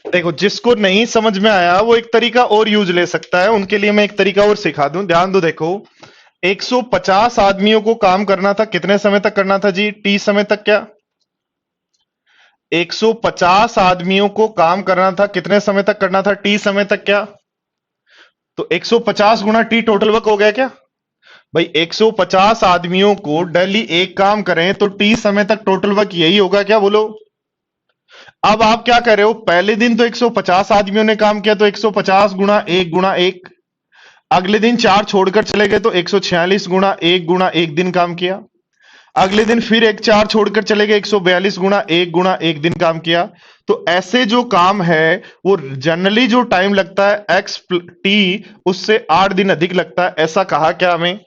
देखो, जिसको नहीं समझ में आया वो एक तरीका और यूज ले सकता है, उनके लिए मैं एक तरीका और सिखा दूं, ध्यान दो। देखो, 150 आदमियों को काम करना था, कितने समय तक करना था जी, टी समय तक। क्या 150 आदमियों को काम करना था, कितने समय तक करना था, टी समय तक। क्या तो 150 गुना टी टोटल वर्क हो गया क्या भाई, 150 आदमियों को डेली एक काम करें तो टी समय तक टोटल वर्क यही होगा क्या, बोलो। अब आप क्या कर रहे हो, पहले दिन तो 150 आदमियों ने काम किया, तो 150 गुना 1, अगले दिन 4 छोड़कर चले गए तो 146 गुना 1 दिन काम किया, अगले दिन फिर एक 4 छोड़कर चले गए, 142 गुना 1 दिन काम किया। तो ऐसे जो काम है वो जनरली जो टाइम लगता है एक्स टी, उससे 8 दिन अधिक लगता है, ऐसा कहा क्या हमें।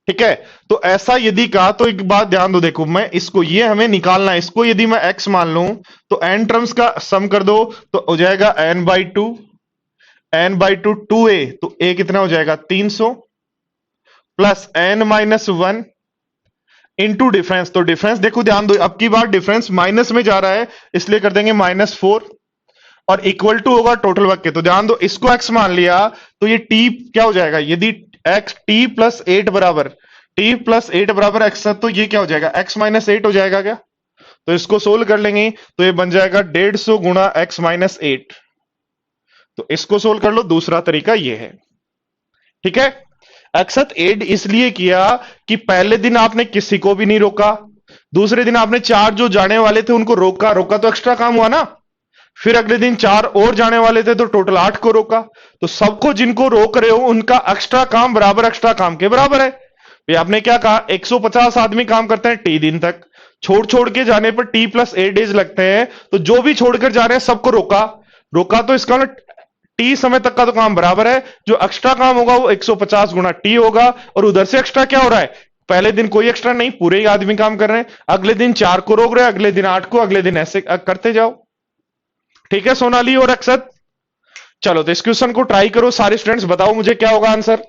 ठीक है, तो ऐसा यदि कहा तो एक बात ध्यान दो, देखो मैं इसको, ये हमें निकालना है, इसको यदि मैं x मान लूं तो n टर्म्स का सम कर दो, तो हो जाएगा n/2, n/2 2a, तो a कितना हो जाएगा 300, प्लस n-1 इंटू डिफरेंस, तो डिफरेंस देखो ध्यान दो, अब की बार डिफरेंस माइनस में जा रहा है, इसलिए कर देंगे -4, और इक्वल टू होगा टोटल वर्क के। तो ध्यान दो, इसको x मान लिया तो ये t क्या हो जाएगा, यदि x t+8 बराबर x, तो ये क्या हो जाएगा, x-8 हो जाएगा क्या। तो इसको सोल्व कर लेंगे तो ये बन जाएगा 150 गुना x-8। तो इसको सोल्व कर लो, दूसरा तरीका ये है। ठीक है, अक्सर एड इसलिए किया कि पहले दिन आपने किसी को भी नहीं रोका, दूसरे दिन आपने 4 जो जाने वाले थे उनको रोका, रोका तो एक्स्ट्रा काम हुआ ना, फिर अगले दिन 4 और जाने वाले थे तो टोटल 8 को रोका। तो सबको जिनको रोक रहे हो उनका एक्स्ट्रा काम बराबर एक्स्ट्रा काम के बराबर है। ये आपने क्या कहा, 150 आदमी काम करते हैं टी दिन तक, छोड़ छोड़ के जाने पर t+8 डेज लगते हैं, तो जो भी छोड़कर जा रहे हैं सबको रोका, रोका तो इसका मतलब टी समय तक का तो काम बराबर है, जो एक्स्ट्रा काम होगा वो 150 गुना टी होगा। और उधर से एक्स्ट्रा क्या हो रहा है, पहले दिन कोई एक्स्ट्रा नहीं, पूरे ही आदमी काम कर रहे हैं, अगले दिन 4 को रोक रहे हैं, अगले दिन 8 को, अगले दिन ऐसे करते जाओ। ठीक है सोनाली और अक्षत, चलो तो इस क्वेश्चन को ट्राई करो सारे स्टूडेंट्स, बताओ मुझे क्या होगा आंसर।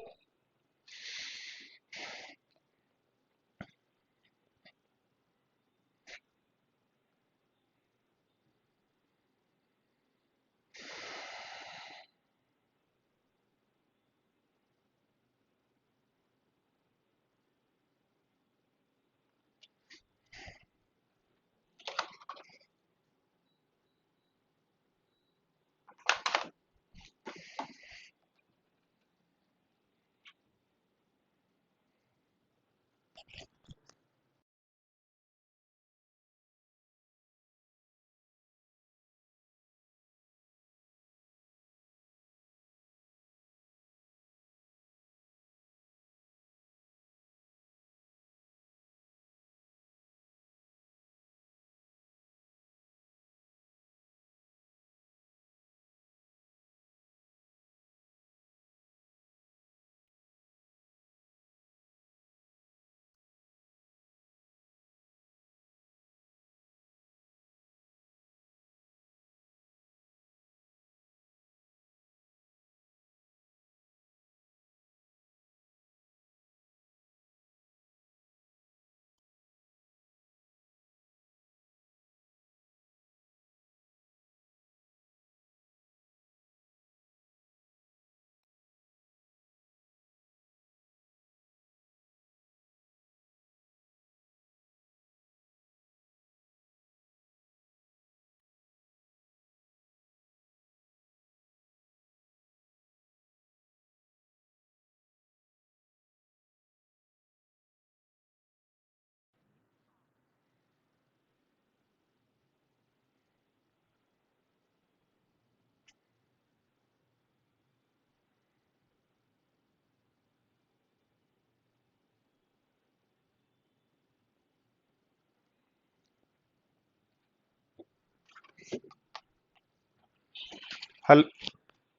हल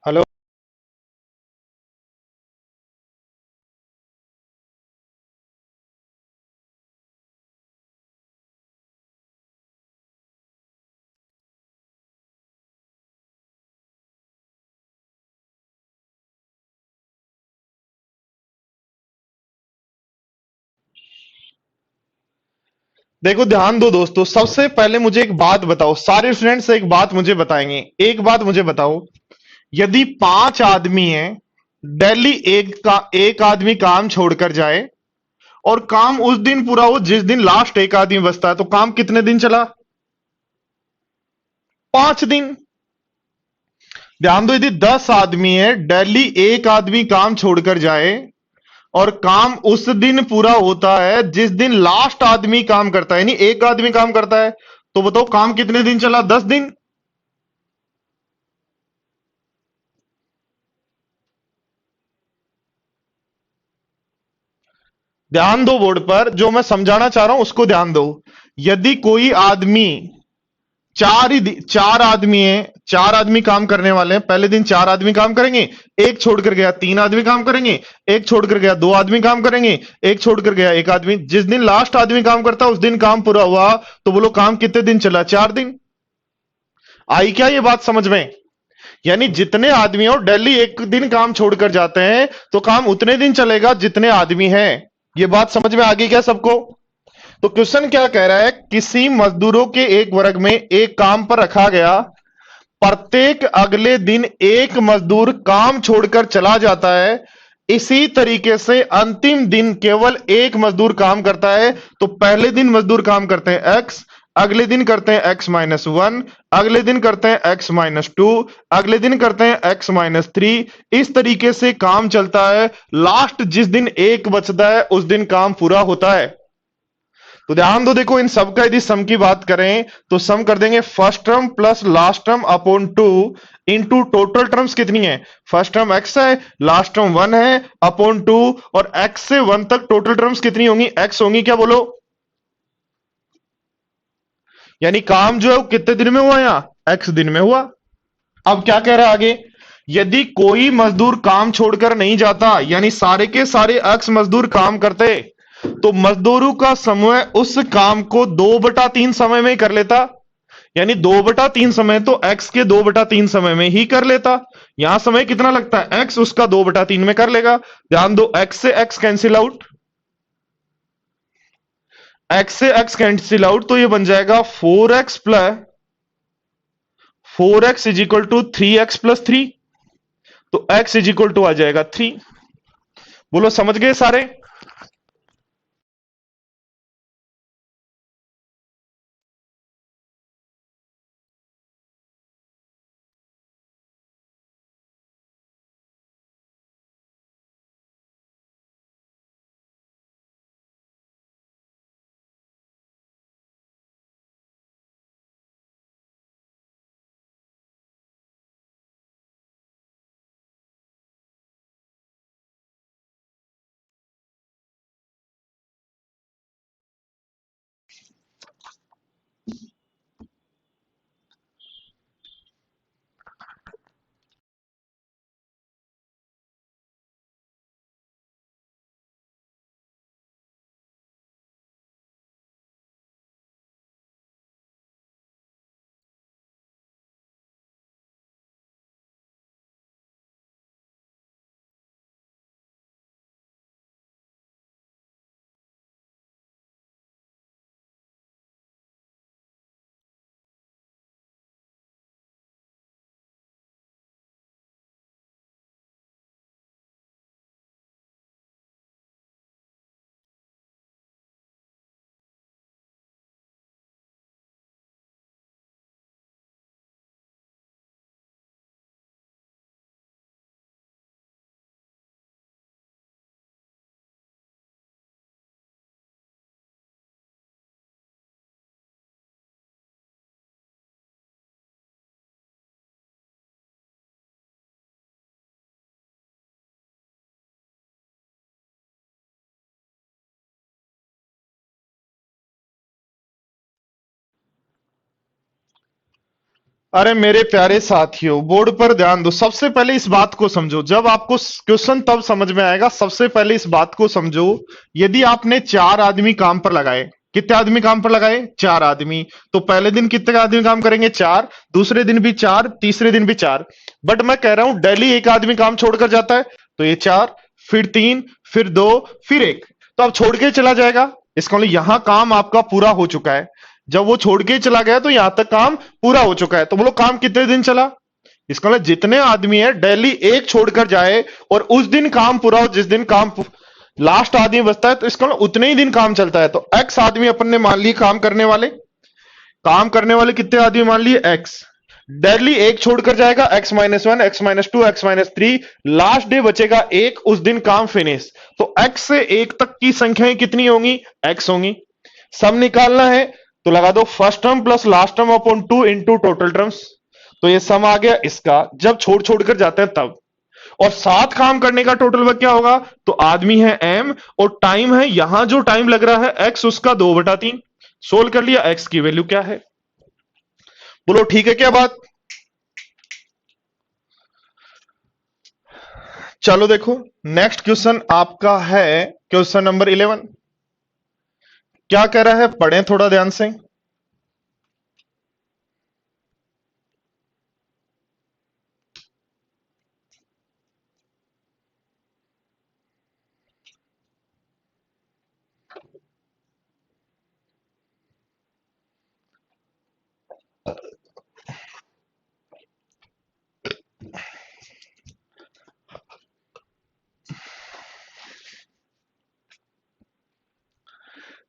हेलो। देखो ध्यान दो दोस्तों, सबसे पहले मुझे एक बात बताओ, सारे स्टूडेंट्स एक बात मुझे बताएंगे, एक बात मुझे बताओ। यदि 5 आदमी हैं, डेली एक आदमी काम छोड़कर जाए और काम उस दिन पूरा हो जिस दिन लास्ट एक आदमी बचता है, तो काम कितने दिन चला? 5 दिन। ध्यान दो, यदि 10 आदमी है, डेली एक आदमी काम छोड़कर जाए और काम उस दिन पूरा होता है जिस दिन लास्ट आदमी काम करता है, यानी एक आदमी काम करता है, तो बताओ काम कितने दिन चला? 10 दिन। ध्यान दो बोर्ड पर, जो मैं समझाना चाह रहा हूं उसको ध्यान दो। यदि कोई आदमी, 4 आदमी है, 4 आदमी काम करने वाले हैं, पहले दिन 4 आदमी काम करेंगे, एक छोड़कर गया 3 आदमी काम करेंगे, एक छोड़कर गया 2 आदमी काम करेंगे, एक छोड़कर गया एक आदमी, जिस दिन लास्ट आदमी काम करता है उस दिन काम पूरा हुआ, तो बोलो काम कितने दिन चला? 4 दिन। आई क्या ये बात समझ में? यानी जितने आदमी हो डेली एक दिन काम छोड़कर जाते हैं, तो काम उतने दिन चलेगा जितने आदमी हैं। ये बात समझ में आ गई क्या सबको? तो क्वेश्चन क्या कह रहा है, किसी मजदूरों के एक वर्ग में एक काम पर रखा गया, प्रत्येक अगले दिन एक मजदूर काम छोड़कर चला जाता है, इसी तरीके से अंतिम दिन केवल एक मजदूर काम करता है। तो पहले दिन मजदूर काम करते हैं एक्स, अगले दिन करते हैं x-1, अगले दिन करते हैं x-2, अगले दिन करते हैं x-3। इस तरीके से काम चलता है, लास्ट जिस दिन एक बचता है उस दिन काम पूरा होता है। तो ध्यान दो, देखो इन सब का यदि सम की बात करें तो सम कर देंगे first term plus last term upon 2 into total terms कितनी है? फर्स्ट टर्म x है, लास्ट टर्म 1 है, अपॉन 2, और x से 1 तक टोटल टर्म्स कितनी होंगी? x होंगी, क्या बोलो? यानी काम जो है वो कितने दिन में हुआ? यहां x दिन में हुआ। अब क्या कह रहा है आगे, यदि कोई मजदूर काम छोड़कर नहीं जाता, यानी सारे के सारे x मजदूर काम करते, तो मजदूरों का समूह उस काम को 2/3 समय में ही कर लेता। यानी 2/3 समय तो x के 2/3 समय में ही कर लेता। यहां समय कितना लगता है? x उसका 2/3 में कर लेगा। ध्यान दो, x से x कैंसिल आउट, x से x कैंसिल आउट, तो ये बन जाएगा 4x is equal to 3x+3। तो x इज इक्वल टू आ जाएगा 3। बोलो समझ गए सारे? अरे मेरे प्यारे साथियों, बोर्ड पर ध्यान दो। सबसे पहले इस बात को समझो, जब आपको क्वेश्चन तब समझ में आएगा। सबसे पहले इस बात को समझो, यदि आपने 4 आदमी काम पर लगाए, कितने आदमी काम पर लगाए? 4 आदमी। तो पहले दिन कितने आदमी काम करेंगे? 4। दूसरे दिन भी 4, तीसरे दिन भी 4। बट मैं कह रहा हूं डेली एक आदमी काम छोड़कर जाता है, तो ये 4, फिर 3, फिर 2, फिर 1। तो अब छोड़ के चला जाएगा, इसका मतलब यहां काम आपका पूरा हो चुका है। जब वो छोड़ के चला गया तो यहां तक काम पूरा हो चुका है। तो बोलो काम कितने दिन चला? इसका मतलब जितने आदमी है डेली एक छोड़कर जाए और उस दिन काम पूरा हो, जिस दिन काम लास्ट आदमी बचता है, तो इसका मतलब उतने ही दिन काम चलता है। तो एक्स आदमी अपन ने मान लिए काम करने वाले। काम करने वाले कितने आदमी मान लिए? एक्स। डेली एक छोड़कर जाएगा, x-1, x-2, x-3। Last day बचेगा एक, उस दिन काम फिनिश। तो x से 1 तक की संख्याएं कितनी होंगी? x होंगी। सम निकालना है तो लगा दो first term plus last term upon 2 into total terms. तो ये सम आ गया इसका, जब छोड़ छोड़कर जाते हैं तब। और साथ काम करने का टोटल वर्क क्या होगा? तो आदमी है m और टाइम है, यहां जो टाइम लग रहा है x, उसका 2/3। सोल्व कर लिया, x की वैल्यू क्या है? बोलो ठीक है क्या बात? चलो देखो, नेक्स्ट क्वेश्चन आपका है क्वेश्चन नंबर 11। क्या कह रहा है, पढ़ें थोड़ा ध्यान से।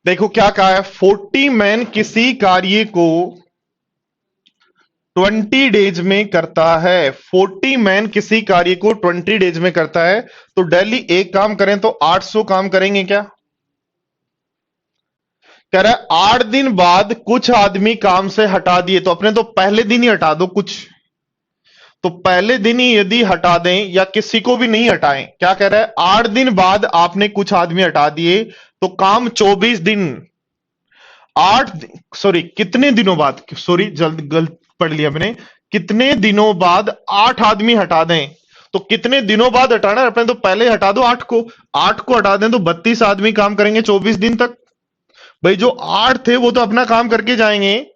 देखो क्या कहा है, 40 मैन किसी कार्य को 20 डेज में करता है। 40 मैन किसी कार्य को 20 डेज में करता है। तो डेली एक काम करें तो 800 काम करेंगे क्या? कह रहा है 8 दिन बाद कुछ आदमी काम से हटा दिए, तो अपने तो पहले दिन ही हटा दो कुछ। तो पहले दिन ही यदि हटा दें या किसी को भी नहीं हटाएं, क्या कह रहा है, 8 दिन बाद आपने कुछ आदमी हटा दिए तो काम 24 दिन। सॉरी कितने दिनों बाद, सॉरी जल्द गलत पढ़ लिया मैंने। कितने दिनों बाद 8 आदमी हटा दें? तो कितने दिनों बाद हटाना है अपने, तो पहले हटा दो 8 को। 8 को हटा दें तो 32 आदमी काम करेंगे 24 दिन तक। भाई जो 8 थे वो तो अपना काम करके जाएंगे,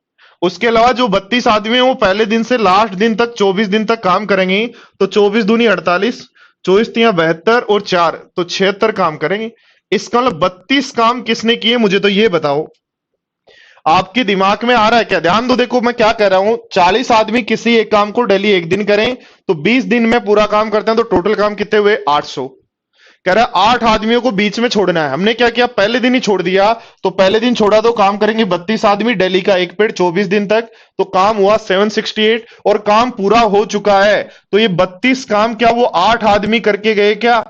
उसके अलावा जो 32 आदमी हैं वो पहले दिन से लास्ट दिन तक 24 दिन तक काम करेंगे। तो 24 दूनी 48, 24 तिया 72 और 4 तो 76 काम करेंगे। इसका मतलब 32 काम किसने किए, मुझे तो ये बताओ। आपके दिमाग में आ रहा है क्या? ध्यान दो, देखो मैं क्या कह रहा हूं। 40 आदमी किसी एक काम को डेली एक दिन करें तो 20 दिन में पूरा काम करते हैं, तो टोटल काम कितने हुए? 800। कह रहा है 8 आदमियों को बीच में छोड़ना है। हमने क्या किया, पहले दिन ही छोड़ दिया। तो पहले दिन छोड़ा तो काम करेंगे 32 आदमी, डेली का एक पेड़ 24 दिन तक। तो काम हुआ 768 और काम पूरा हो चुका है। तो ये 32 काम क्या वो 8 आदमी करके गए क्या?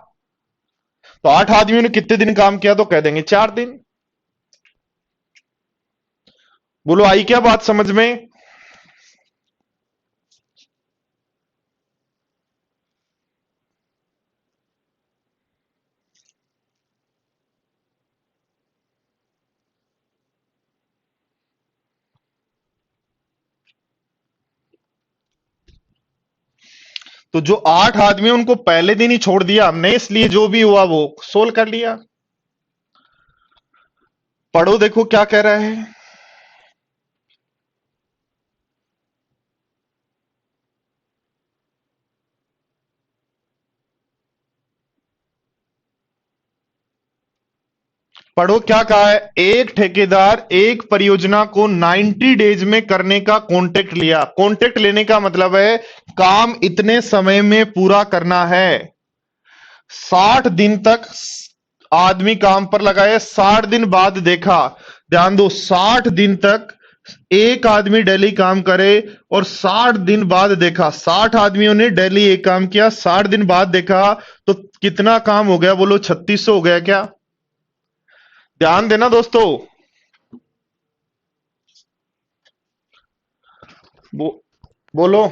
तो 8 आदमियों ने कितने दिन काम किया, तो कह देंगे 4 दिन। बोलो आई क्या बात समझ में? तो जो 8 आदमी हैं, उनको पहले दिन ही छोड़ दिया हमने, इसलिए जो भी हुआ वो सोल्व कर लिया। पढ़ो देखो क्या कह रहा है। पढ़ो क्या कहा है, एक ठेकेदार एक परियोजना को 90 डेज में करने का कॉन्ट्रैक्ट लिया। कॉन्ट्रैक्ट लेने का मतलब है काम इतने समय में पूरा करना है। 60 दिन तक आदमी काम पर लगाए, 60 दिन बाद देखा, ध्यान दो, 60 दिन तक एक आदमी डेली काम करे और 60 दिन बाद देखा 60 आदमियों ने डेली एक काम किया, 60 दिन बाद देखा तो कितना काम हो गया? बोलो 3600 हो गया क्या? ध्यान देना दोस्तों। बो, बोलो।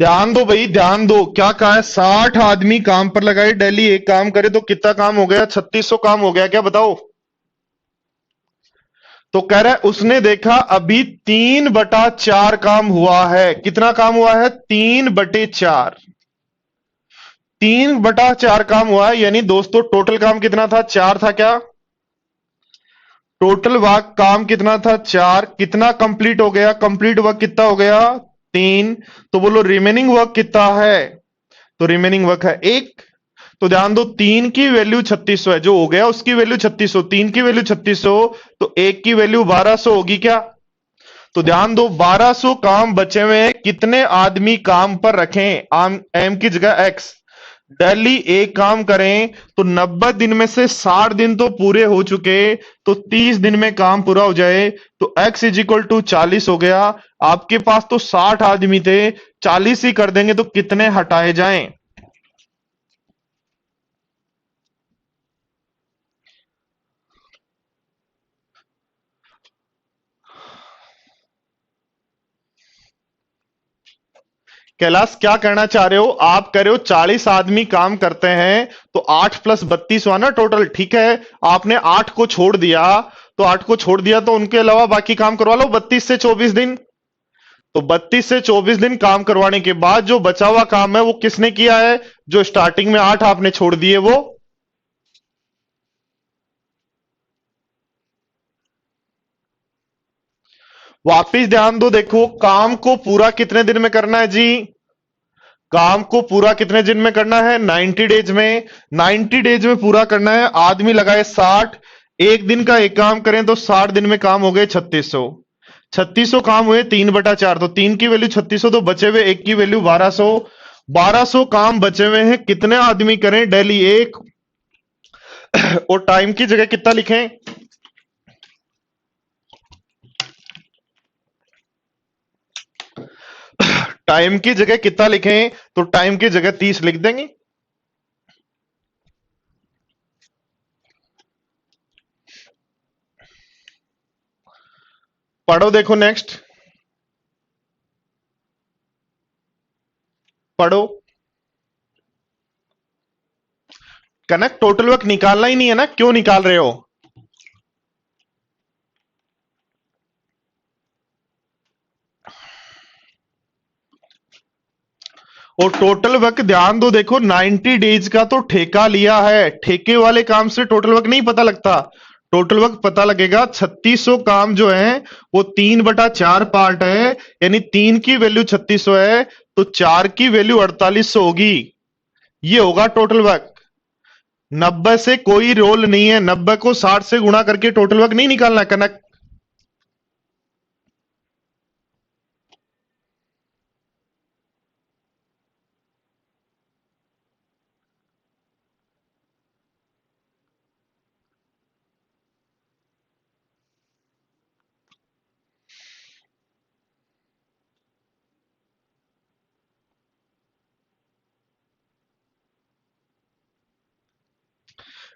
ध्यान दो भाई, ध्यान दो, क्या कहा है? 60 आदमी काम पर लगाए, डेली एक काम करे तो कितना काम हो गया? 3600 काम हो गया क्या? बताओ। तो कह रहा है उसने देखा अभी 3/4 काम हुआ है। कितना काम हुआ है? 3/4। 3/4 काम हुआ है, यानी दोस्तों टोटल काम कितना था? 4 था क्या? टोटल वर्क काम कितना था? 4। कितना कंप्लीट हो गया? कंप्लीट वर्क कितना हो गया? 3। तो बोलो रिमेनिंग वर्क कितना है? तो रिमेनिंग वर्क है 1। तो ध्यान दो, 3 की वैल्यू 3600 है, जो हो गया उसकी वैल्यू 3600, 3 की वैल्यू 3600, तो 1 की वैल्यू 1200 होगी क्या? तो ध्यान दो, 1200 काम बचे हुए हैं, कितने आदमी काम पर रखें? एम की जगह एक्स। डेली एक काम करें तो 90 दिन में से 60 दिन तो पूरे हो चुके, तो 30 दिन में काम पूरा हो जाए, तो x इज इक्वल टू 40 हो गया। आपके पास तो 60 आदमी थे, 40 ही कर देंगे तो कितने हटाए जाएं? कैलाश क्या कहना चाह रहे हो? आप कह रहे हो 40 आदमी काम करते हैं तो 8 + 32 हुआ ना टोटल, ठीक है। आपने 8 को छोड़ दिया, तो 8 को छोड़ दिया तो उनके अलावा बाकी काम करवा लो 32 से 24 दिन। तो 32 से 24 दिन काम करवाने के बाद जो बचा हुआ काम है वो किसने किया है? जो स्टार्टिंग में 8 आपने छोड़ दिए वो। वापिस ध्यान दो, देखो काम को पूरा कितने दिन में करना है जी? काम को पूरा कितने दिन में करना है? 90 डेज में। 90 डेज में पूरा करना है। आदमी लगाए 60, एक दिन का एक काम करें तो 60 दिन में काम हो गए 3600। 3600 काम हुए 3/4, तो 3 की वैल्यू 3600, तो बचे हुए एक की वैल्यू 1200। 1200 काम बचे हुए हैं, कितने आदमी करें? डेली एक। और टाइम की जगह कितना लिखें? टाइम की जगह कितना लिखें? तो टाइम की जगह 30 लिख देंगे। पढ़ो, देखो नेक्स्ट पढ़ो। कनेक्ट टोटल वर्क निकालना ही नहीं है ना, क्यों निकाल रहे हो? और टोटल वर्क ध्यान दो, देखो 90 डेज का तो ठेका लिया है, ठेके वाले काम से टोटल वर्क नहीं पता लगता। टोटल वर्क पता लगेगा 3600 काम जो है वो 3/4 पार्ट है, यानी 3 की वैल्यू 3600 है, तो 4 की वैल्यू 4800 होगी। ये होगा टोटल वर्क। 90 से कोई रोल नहीं है, 90 को 60 से गुणा करके टोटल वर्क नहीं निकालना। कनेक्ट।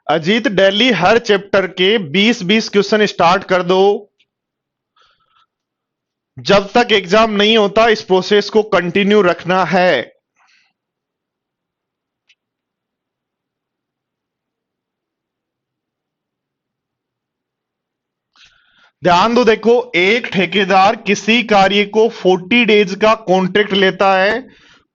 अजीत डेली हर चैप्टर के 20-20 क्वेश्चन स्टार्ट कर दो। जब तक एग्जाम नहीं होता इस प्रोसेस को कंटिन्यू रखना है। ध्यान दो, देखो एक ठेकेदार किसी कार्य को 40 डेज का कॉन्ट्रैक्ट लेता है।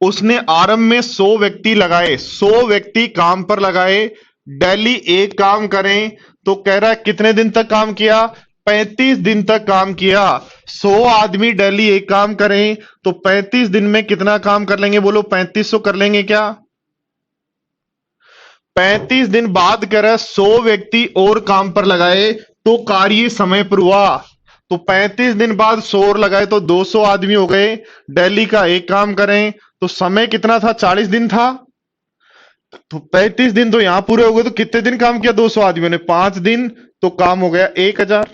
उसने आरंभ में 100 व्यक्ति लगाए, 100 व्यक्ति काम पर लगाए, डेली एक काम करें, तो कह रहा है कितने दिन तक काम किया? 35 दिन तक काम किया। 100 आदमी डेली एक काम करें तो 35 दिन में कितना काम कर लेंगे? बोलो 3500 कर लेंगे क्या? 35 दिन बाद कह रहा है 100 व्यक्ति और काम पर लगाए तो कार्य समय पर हुआ। तो 35 दिन बाद 100 और लगाए तो 200 आदमी हो गए, डेली का एक काम करें तो समय कितना था? 40 दिन था। तो 35 दिन तो यहां पूरे हो गए, तो कितने दिन काम किया 200 आदमियों ने? 5 दिन, तो काम हो गया 1000।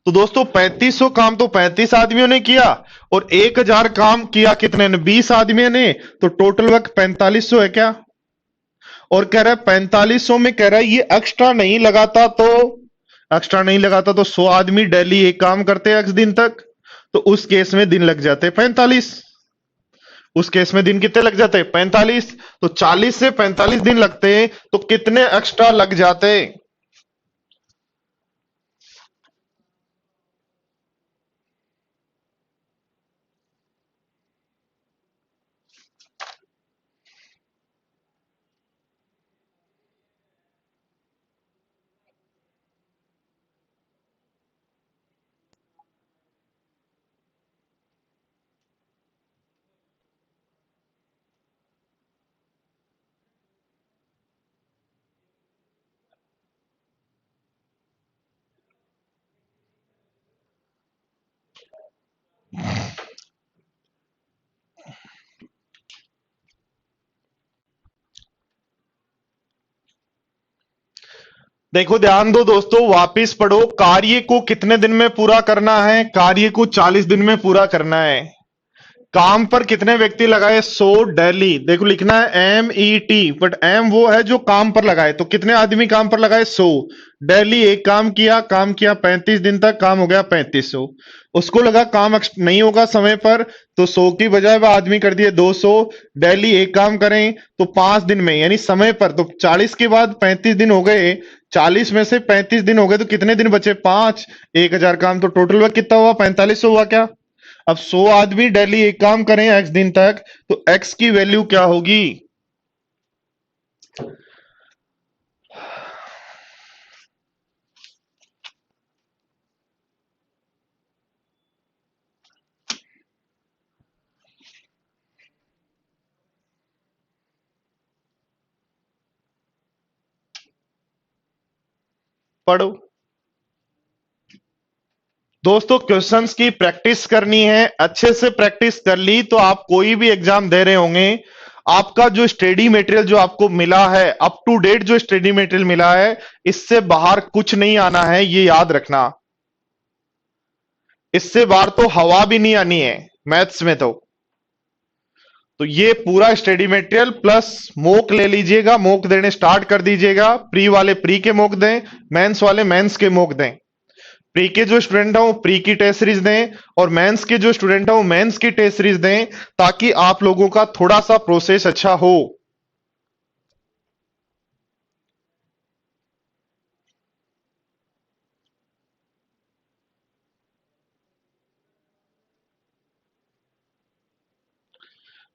तो दोस्तों 3500 काम तो 35 आदमियों ने किया, और 1000 काम किया कितने ने? 20 आदमियों ने। तो टोटल वर्क 4500 है क्या? और कह रहा है 4500 में कह रहा है ये एक्स्ट्रा नहीं लगाता तो, एक्स्ट्रा नहीं लगाता तो 100 आदमी डेली एक काम करते हैं x दिन तक, तो उस केस में दिन लग जाते 45। उस केस में दिन कितने लग जाते? 45। तो 40 से 45 दिन लगते, तो कितने एक्स्ट्रा लग जाते? देखो ध्यान दो दोस्तों, वापिस पढ़ो। कार्य को कितने दिन में पूरा करना है? कार्य को 40 दिन में पूरा करना है। काम पर कितने व्यक्ति लगाए? 100 डेली। देखो लिखना है MET, बट एम वो है जो काम पर लगाए, तो कितने आदमी काम पर लगाए? 100 डेली। एक काम किया 35 दिन तक, काम हो गया 3500। उसको लगा काम नहीं होगा समय पर, तो 100 की बजाय वह आदमी कर दिए 200 डेली। एक काम करें तो 5 दिन में, यानी समय पर, तो 40 के बाद 35 दिन हो गए, 40 में से 35 दिन हो गए, तो कितने दिन बचे? 5। 1000 काम, तो टोटल वर्क कितना हुआ? 4500 हुआ क्या? अब 100 आदमी डेली एक काम करें x दिन तक, तो x की वैल्यू क्या होगी? पढ़ो दोस्तों, क्वेश्चंस की प्रैक्टिस करनी है। अच्छे से प्रैक्टिस कर ली तो आप कोई भी एग्जाम दे रहे होंगे, आपका जो स्टडी मटेरियल जो आपको मिला है, अप टू डेट जो स्टडी मटेरियल मिला है, इससे बाहर कुछ नहीं आना है, ये याद रखना। इससे बाहर तो हवा भी नहीं आनी है मैथ्स में। तो ये पूरा स्टडी मटेरियल प्लस मोक ले लीजिएगा, मोक देने स्टार्ट कर दीजिएगा। प्री वाले प्री के मोक दें, मेंस वाले मेंस के मोक दें। प्री के जो स्टूडेंट हैं वो प्री की टेस्ट सीरीज दें, और मेंस के जो स्टूडेंट हैं वो मेंस की टेस्ट सीरीज दें, ताकि आप लोगों का थोड़ा सा प्रोसेस अच्छा हो।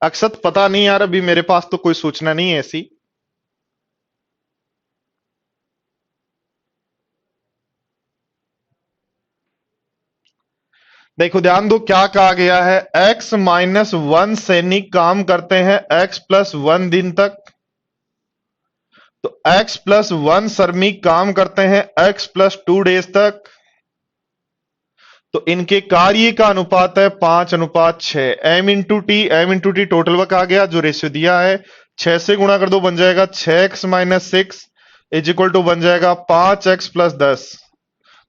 अक्षत पता नहीं यार, अभी मेरे पास तो कोई सूचना नहीं है ऐसी। देखो ध्यान दो, क्या कहा गया है? x-1 सैनिक काम करते हैं x+1 दिन तक, तो x+1 श्रमिक काम करते हैं x+2 डेज तक। तो इनके कार्य का अनुपात है 5:6। m into T total work आ गया जो रेशियो दिया है, 6 से गुणा कर दो, बन जाएगा 6x-6 इज इक्वल टू बन जाएगा 5x+10।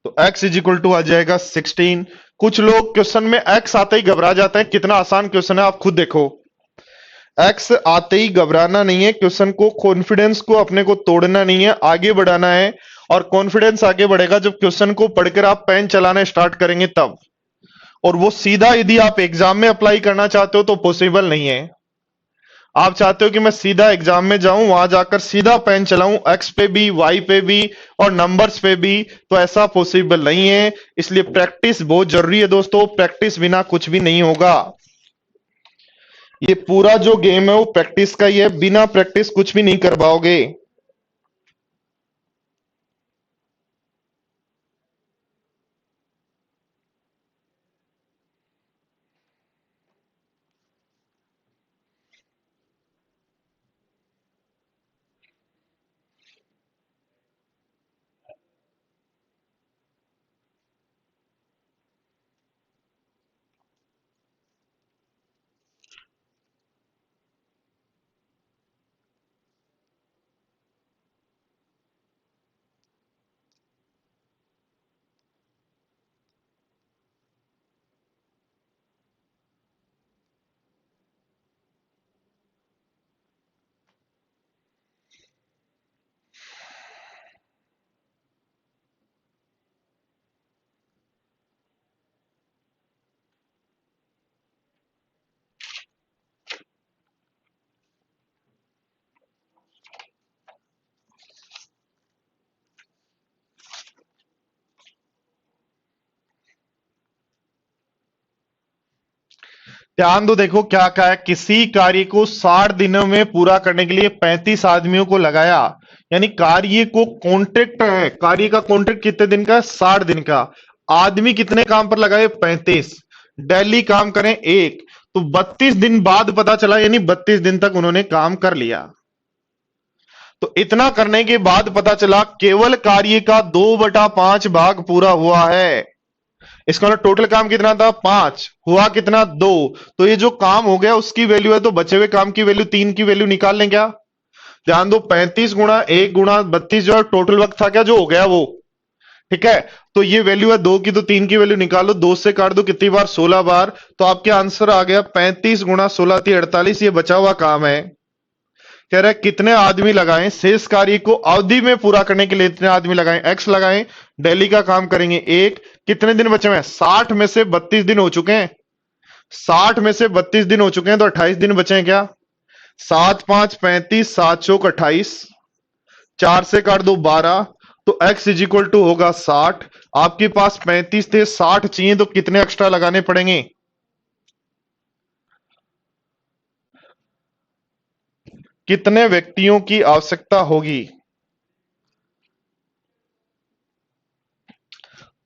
तो x इज इक्वल टू आ जाएगा 16। कुछ लोग क्वेश्चन में x आते ही घबरा जाते हैं, कितना आसान क्वेश्चन है, आप खुद देखो। एक्स आते ही घबराना नहीं है, क्वेश्चन को, कॉन्फिडेंस को अपने को तोड़ना नहीं है, आगे बढ़ाना है। और कॉन्फिडेंस आगे बढ़ेगा जब क्वेश्चन को पढ़कर आप पेन चलाना स्टार्ट करेंगे तब। और वो सीधा यदि आप एग्जाम में अप्लाई करना चाहते हो तो पॉसिबल नहीं है। आप चाहते हो कि मैं सीधा एग्जाम में जाऊं, वहां जाकर सीधा पेन चलाऊं, एक्स पे भी, वाई पे भी, और नंबर्स पे भी, तो ऐसा पॉसिबल नहीं है। इसलिए प्रैक्टिस बहुत जरूरी है दोस्तों, प्रैक्टिस बिना कुछ भी नहीं होगा। ये पूरा जो गेम है वो प्रैक्टिस का ही है, बिना प्रैक्टिस कुछ भी नहीं कर पाओगे। ध्यान दो, देखो क्या कहा है, किसी कार्य को 60 दिनों में पूरा करने के लिए 35 आदमियों को लगाया। यानी कार्य को कॉन्ट्रैक्ट है, कार्य का कॉन्ट्रैक्ट कितने दिन का है? 60 दिन का। आदमी कितने काम पर लगाए? 35। डेली काम करें एक, तो 32 दिन बाद पता चला, यानी 32 दिन तक उन्होंने काम कर लिया। तो इतना करने के बाद पता चला केवल कार्य का 2/5 भाग पूरा हुआ है। इसका मतलब टोटल काम कितना था? 5, हुआ कितना? 2। तो ये जो काम हो गया उसकी वैल्यू है, तो बचे हुए काम की वैल्यू 3 की वैल्यू निकाल लें क्या? ध्यान दो, 35 गुणा 1 गुणा 32 जो है टोटल वक्त था क्या जो हो गया वो, ठीक है। तो ये वैल्यू है 2 की, तो 3 की वैल्यू निकालो, 2 से काट दो, कितनी बार? 16 बार। तो आपके आंसर आ गया 35 गुणा 16 थी 48। ये बचा हुआ काम है। कह रहा है कितने आदमी लगाएं शेष कार्य को अवधि में पूरा करने के लिए, इतने आदमी लगाएं, एक्स लगाएं। डेली का काम करेंगे एक, कितने दिन बचे हुए हैं? 60 में से 32 दिन हो चुके हैं। 60 में से 32 दिन हो चुके हैं, तो 28 दिन बचे हैं क्या? 7 5 35, 7 चौक 28, 4 से काट दो 12। तो x इज इक्वल टू होगा 60। आपके पास 35 थे, 60 चाहिए, तो कितने एक्स्ट्रा लगाने पड़ेंगे? कितने व्यक्तियों की आवश्यकता होगी?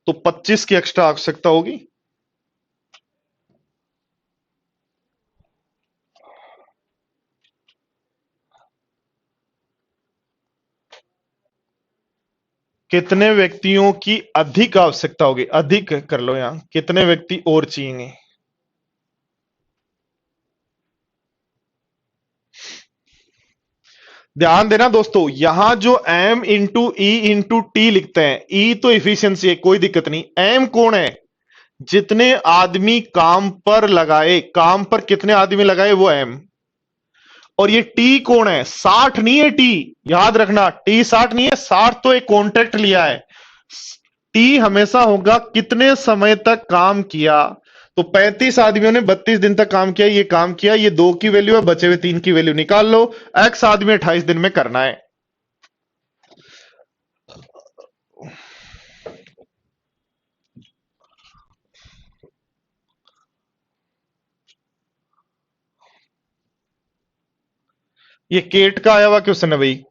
तो 25 की एक्स्ट्रा आवश्यकता होगी। कितने व्यक्तियों की अधिक आवश्यकता होगी? अधिक कर लो, यहां कितने व्यक्ति और चाहिए? ध्यान देना दोस्तों, यहां जो m into e into T लिखते हैं, ई तो इफिशियंसी है, कोई दिक्कत नहीं। m कौन है? जितने आदमी काम पर लगाए, काम पर कितने आदमी लगाए वो m। और ये टी कौन है? 60 नहीं है टी, याद रखना, टी 60 नहीं है, 60 तो एक कॉन्ट्रैक्ट लिया है। टी हमेशा होगा कितने समय तक काम किया। तो 35 आदमियों ने 32 दिन तक काम किया, ये काम किया, ये 2 की वैल्यू है, बचे हुए 3 की वैल्यू निकाल लो। एक्स आदमी 28 दिन में करना है। ये केट का आया हुआ क्वेश्चन है भाई।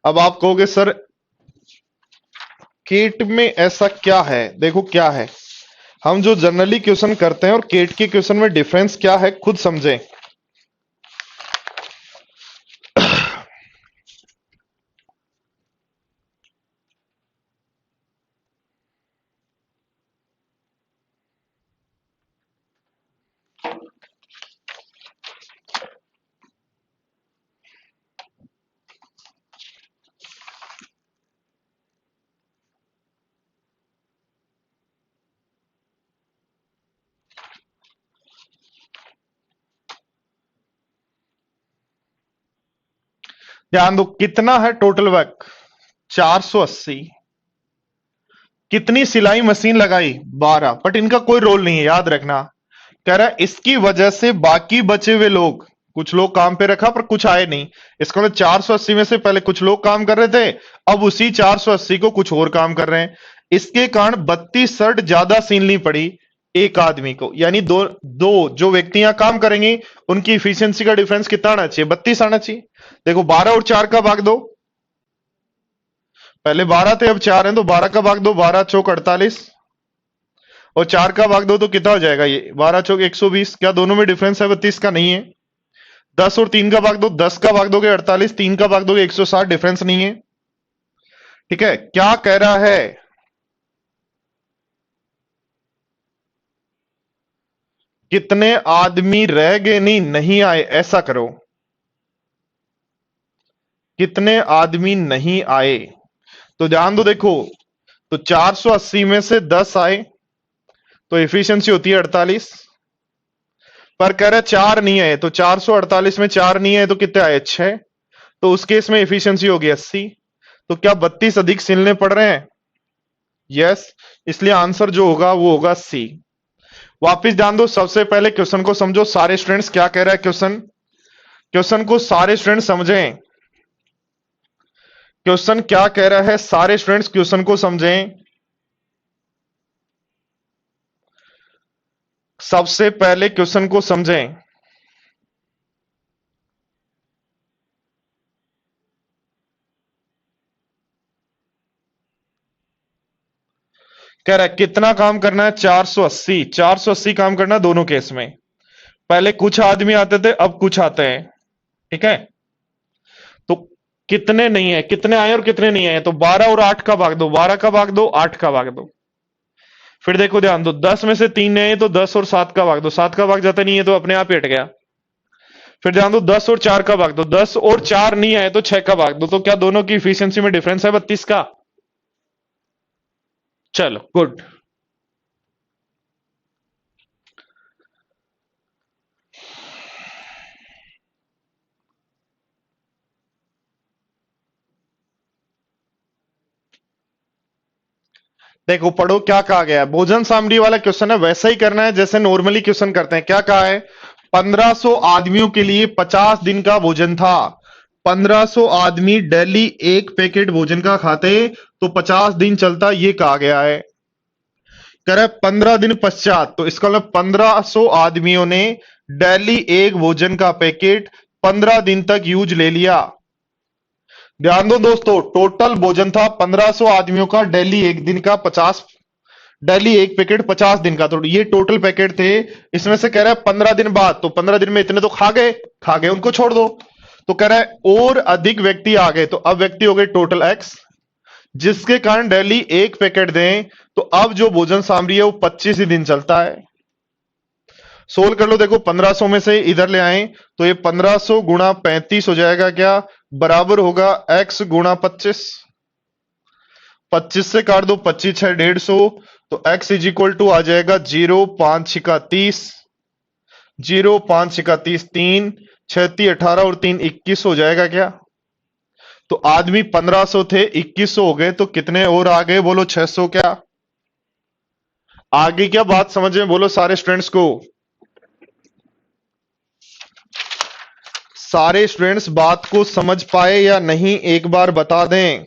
अब आप कहोगे सर केट में ऐसा क्या है? देखो क्या है, हम जो जनरली क्वेश्चन करते हैं और केट के क्वेश्चन में डिफरेंस क्या है खुद समझें। ध्यान दो, कितना है टोटल वर्क? 480। कितनी सिलाई मशीन लगाई? 12। बट इनका कोई रोल नहीं है, याद रखना। कह रहा है इसकी वजह से बाकी बचे हुए लोग, कुछ लोग काम पे रखा पर कुछ आए नहीं। इसका मतलब 480 में से पहले कुछ लोग काम कर रहे थे, अब उसी 480 को कुछ और काम कर रहे हैं। इसके कारण 32 शर्ट ज्यादा सीलनी पड़ी एक आदमी को। यानी दो दो जो व्यक्ति यहां काम करेंगे उनकी इफिशियंसी का डिफरेंस कितना आना चाहिए? 32 आना चाहिए। देखो 12 और 4 का भाग दो, पहले 12 थे अब 4 हैं, तो 12 का भाग दो, 12 चौक 48, और 4 का भाग दो तो कितना हो जाएगा? ये 12 चौक 120। क्या दोनों में डिफरेंस है? 32 का नहीं है। 10 और 3 का भाग दो, 10 का भाग दोगे 48, 3 का भाग दोगे 160, डिफरेंस नहीं है। ठीक है, क्या कह रहा है? कितने आदमी रह गए, नहीं नहीं आए, ऐसा करो, कितने आदमी नहीं आए। तो ध्यान दो, देखो, तो 480 में से 10 आए तो एफिशिएंसी होती है 48। पर कह रहा है 4 नहीं आए, तो 448 में 4 नहीं आए तो कितने आए? 6। तो उस केस में एफिशिएंसी होगी 80। तो क्या 32 अधिक सिलने पड़ रहे हैं? यस। इसलिए आंसर जो होगा वो होगा सी। वापिस ध्यान दो, सबसे पहले क्वेश्चन को समझो। सारे स्टूडेंट्स क्या कह रहा है क्वेश्चन, क्वेश्चन को सारे स्टूडेंट समझें। क्वेश्चन क्या कह रहा है, सारे स्टूडेंट्स क्वेश्चन को समझें। सबसे पहले क्वेश्चन को समझें। कह रहा है कितना काम करना है, 480। 480 काम करना है दोनों केस में। पहले कुछ आदमी आते थे, अब कुछ आते हैं। ठीक है, तो कितने नहीं है, कितने आए और कितने नहीं आए, तो 12 और 8 का भाग दो, 12 का भाग दो, 8 का भाग दो। फिर देखो ध्यान दो, 10 में से 3 नहीं आए तो 10 और 7 का भाग दो, 7 का भाग जाता नहीं है तो अपने आप ही हट गया। फिर ध्यान दो, 10 और 4 का भाग दो, 10 और 4 नहीं आए तो 6 का भाग दो। तो क्या दोनों की इफिशियंसी में डिफरेंस है 32 का? चलो गुड। देखो पढ़ो क्या कहा गया है। भोजन सामग्री वाला क्वेश्चन है, वैसा ही करना है जैसे नॉर्मली क्वेश्चन करते हैं। क्या कहा है, 1500 आदमियों के लिए 50 दिन का भोजन था। 1500 आदमी डेली एक पैकेट भोजन का खाते तो 50 दिन चलता, ये कहा गया है। कह रहा है 15 दिन पश्चात, तो इसका मतलब 1500 आदमियों ने डेली एक भोजन का पैकेट 15 दिन तक यूज ले लिया। ध्यान दो दोस्तों, टोटल भोजन था 1500 आदमियों का, डेली एक दिन का 50, डेली एक पैकेट 50 दिन का, तो ये टोटल पैकेट थे। इसमें से कह रहा है 15 दिन बाद, तो 15 दिन में इतने तो खा गए, उनको छोड़ दो। तो कह रहा है और अधिक व्यक्ति आ गए, तो अब व्यक्ति हो गए टोटल एक्स, जिसके कारण डेली एक पैकेट दें, तो अब जो भोजन सामग्री है वो 25 ही दिन चलता है। सोल्व कर लो। देखो 1500 में से इधर ले आए तो ये 1500 गुणा 35 हो जाएगा, क्या बराबर होगा x गुणा 25। 25 से काट दो, 25 है 150, तो x इज इक्वल टू आ जाएगा 0 5 छिका 30, 0 5 छिका 30, 3 6 18 और 3 21 हो जाएगा क्या। तो आदमी 1500 थे, 2100 हो गए, तो कितने और आ गए बोलो, 600। क्या आगे क्या बात समझ में बोलो सारे स्टूडेंट्स को, सारे स्टूडेंट्स बात को समझ पाए या नहीं एक बार बता दें।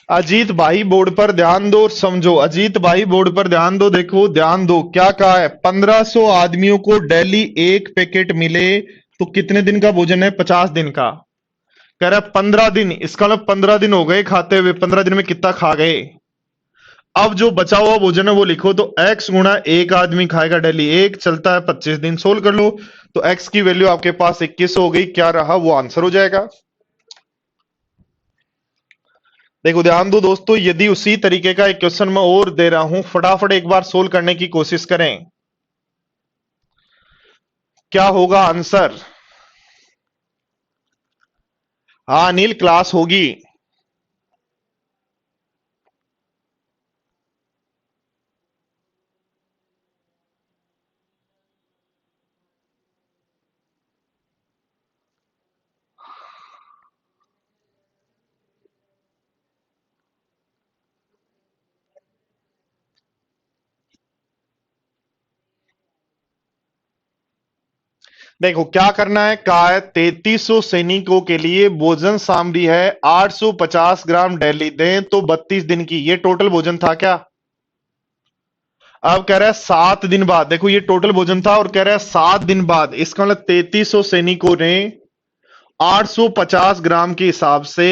अजीत भाई बोर्ड पर ध्यान दो और समझो। अजीत भाई बोर्ड पर ध्यान दो, देखो ध्यान दो क्या कहा है, 1500 आदमियों को डेली एक पैकेट मिले तो कितने दिन का भोजन है, 50 दिन का। कह रहा है 15 दिन, इसका मतलब 15 दिन हो गए खाते हुए, 15 दिन में कितना खा गए। अब जो बचा हुआ भोजन है वो लिखो, तो x गुणा एक आदमी खाएगा डेली एक, चलता है 25 दिन। सोल्व कर लो, तो x की वैल्यू आपके पास 21 हो गई, क्या रहा वो आंसर हो जाएगा। देखो ध्यान दो दोस्तों, यदि उसी तरीके का एक क्वेश्चन मैं और दे रहा हूं, फटाफट एक बार सोल्व करने की कोशिश करें, क्या होगा आंसर। हाँ अनिल, क्लास होगी। देखो क्या करना है, कहा है 3300 सैनिकों के लिए भोजन सामग्री है 850 ग्राम डेली दें तो 32 दिन की, ये टोटल भोजन था क्या। अब कह रहा है 7 दिन बाद, देखो ये टोटल भोजन था और कह रहा है 7 दिन बाद, इसका मतलब 3300 सैनिकों ने 850 ग्राम के हिसाब से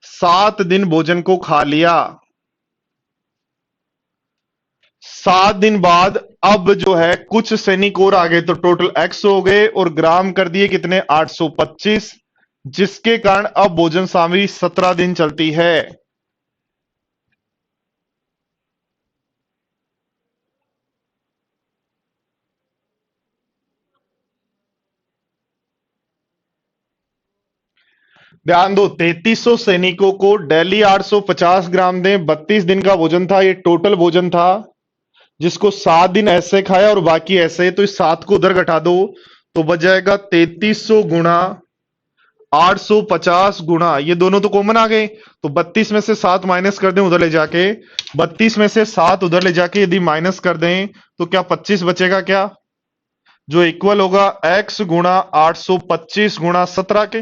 7 दिन भोजन को खा लिया। 7 दिन बाद अब जो है कुछ सैनिक और आ गए, तो टोटल एक्स हो गए और ग्राम कर दिए कितने, 825, जिसके कारण अब भोजन सामग्री 17 दिन चलती है। ध्यान दो, 3300 सैनिकों को डेली 850 ग्राम दें, 32 दिन का भोजन था, ये टोटल भोजन था। जिसको 7 दिन ऐसे खाया और बाकी ऐसे, तो इस 7 को उधर घटा दो तो बच जाएगा 3300 गुणा 850 गुणा, ये दोनों तो कॉमन आ गए, तो 32 में से 7 माइनस कर दें उधर ले जाके, 32 में से 7 उधर ले जाके यदि माइनस कर दें तो क्या 25 बचेगा क्या, जो इक्वल होगा x गुणा 825 गुणा 17 के।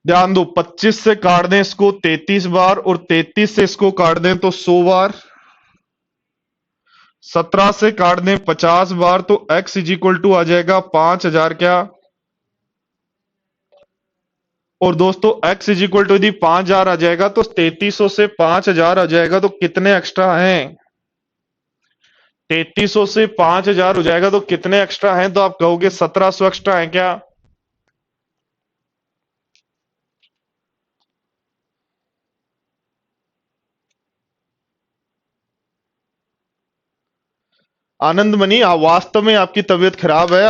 ध्यान दो, 25 से काट दें इसको 33 बार और 33 से इसको काट दें तो 100 बार, 17 से काट दें 50 बार, तो x इज इक्वल टू आ जाएगा 5000 क्या। और दोस्तों x इज इक्वल टू यदि 5000 आ जाएगा तो 3300 से 5000 आ जाएगा, तो कितने एक्स्ट्रा हैं, 3300 से 5000 हो जाएगा तो कितने एक्स्ट्रा हैं, तो आप कहोगे 1700 एक्स्ट्रा है क्या। आनंद मनी, वास्तव में आपकी तबीयत खराब है,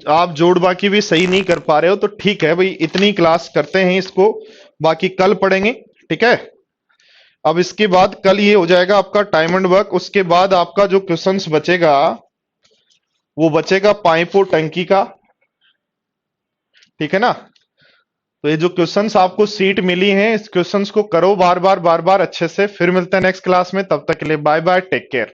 आप जोड़ बाकी भी सही नहीं कर पा रहे हो, तो ठीक है भाई, इतनी क्लास करते हैं इसको, बाकी कल पढ़ेंगे, ठीक है। अब इसके बाद कल ये हो जाएगा आपका टाइम एंड वर्क, उसके बाद आपका जो क्वेश्चंस बचेगा वो बचेगा पाइप और टंकी का, ठीक है ना। तो ये जो क्वेश्चंस आपको सीट मिली है, इस क्वेश्चंस को करो बार बार अच्छे से, फिर मिलते हैं नेक्स्ट क्लास में, तब तक के लिए बाय बाय, टेक केयर।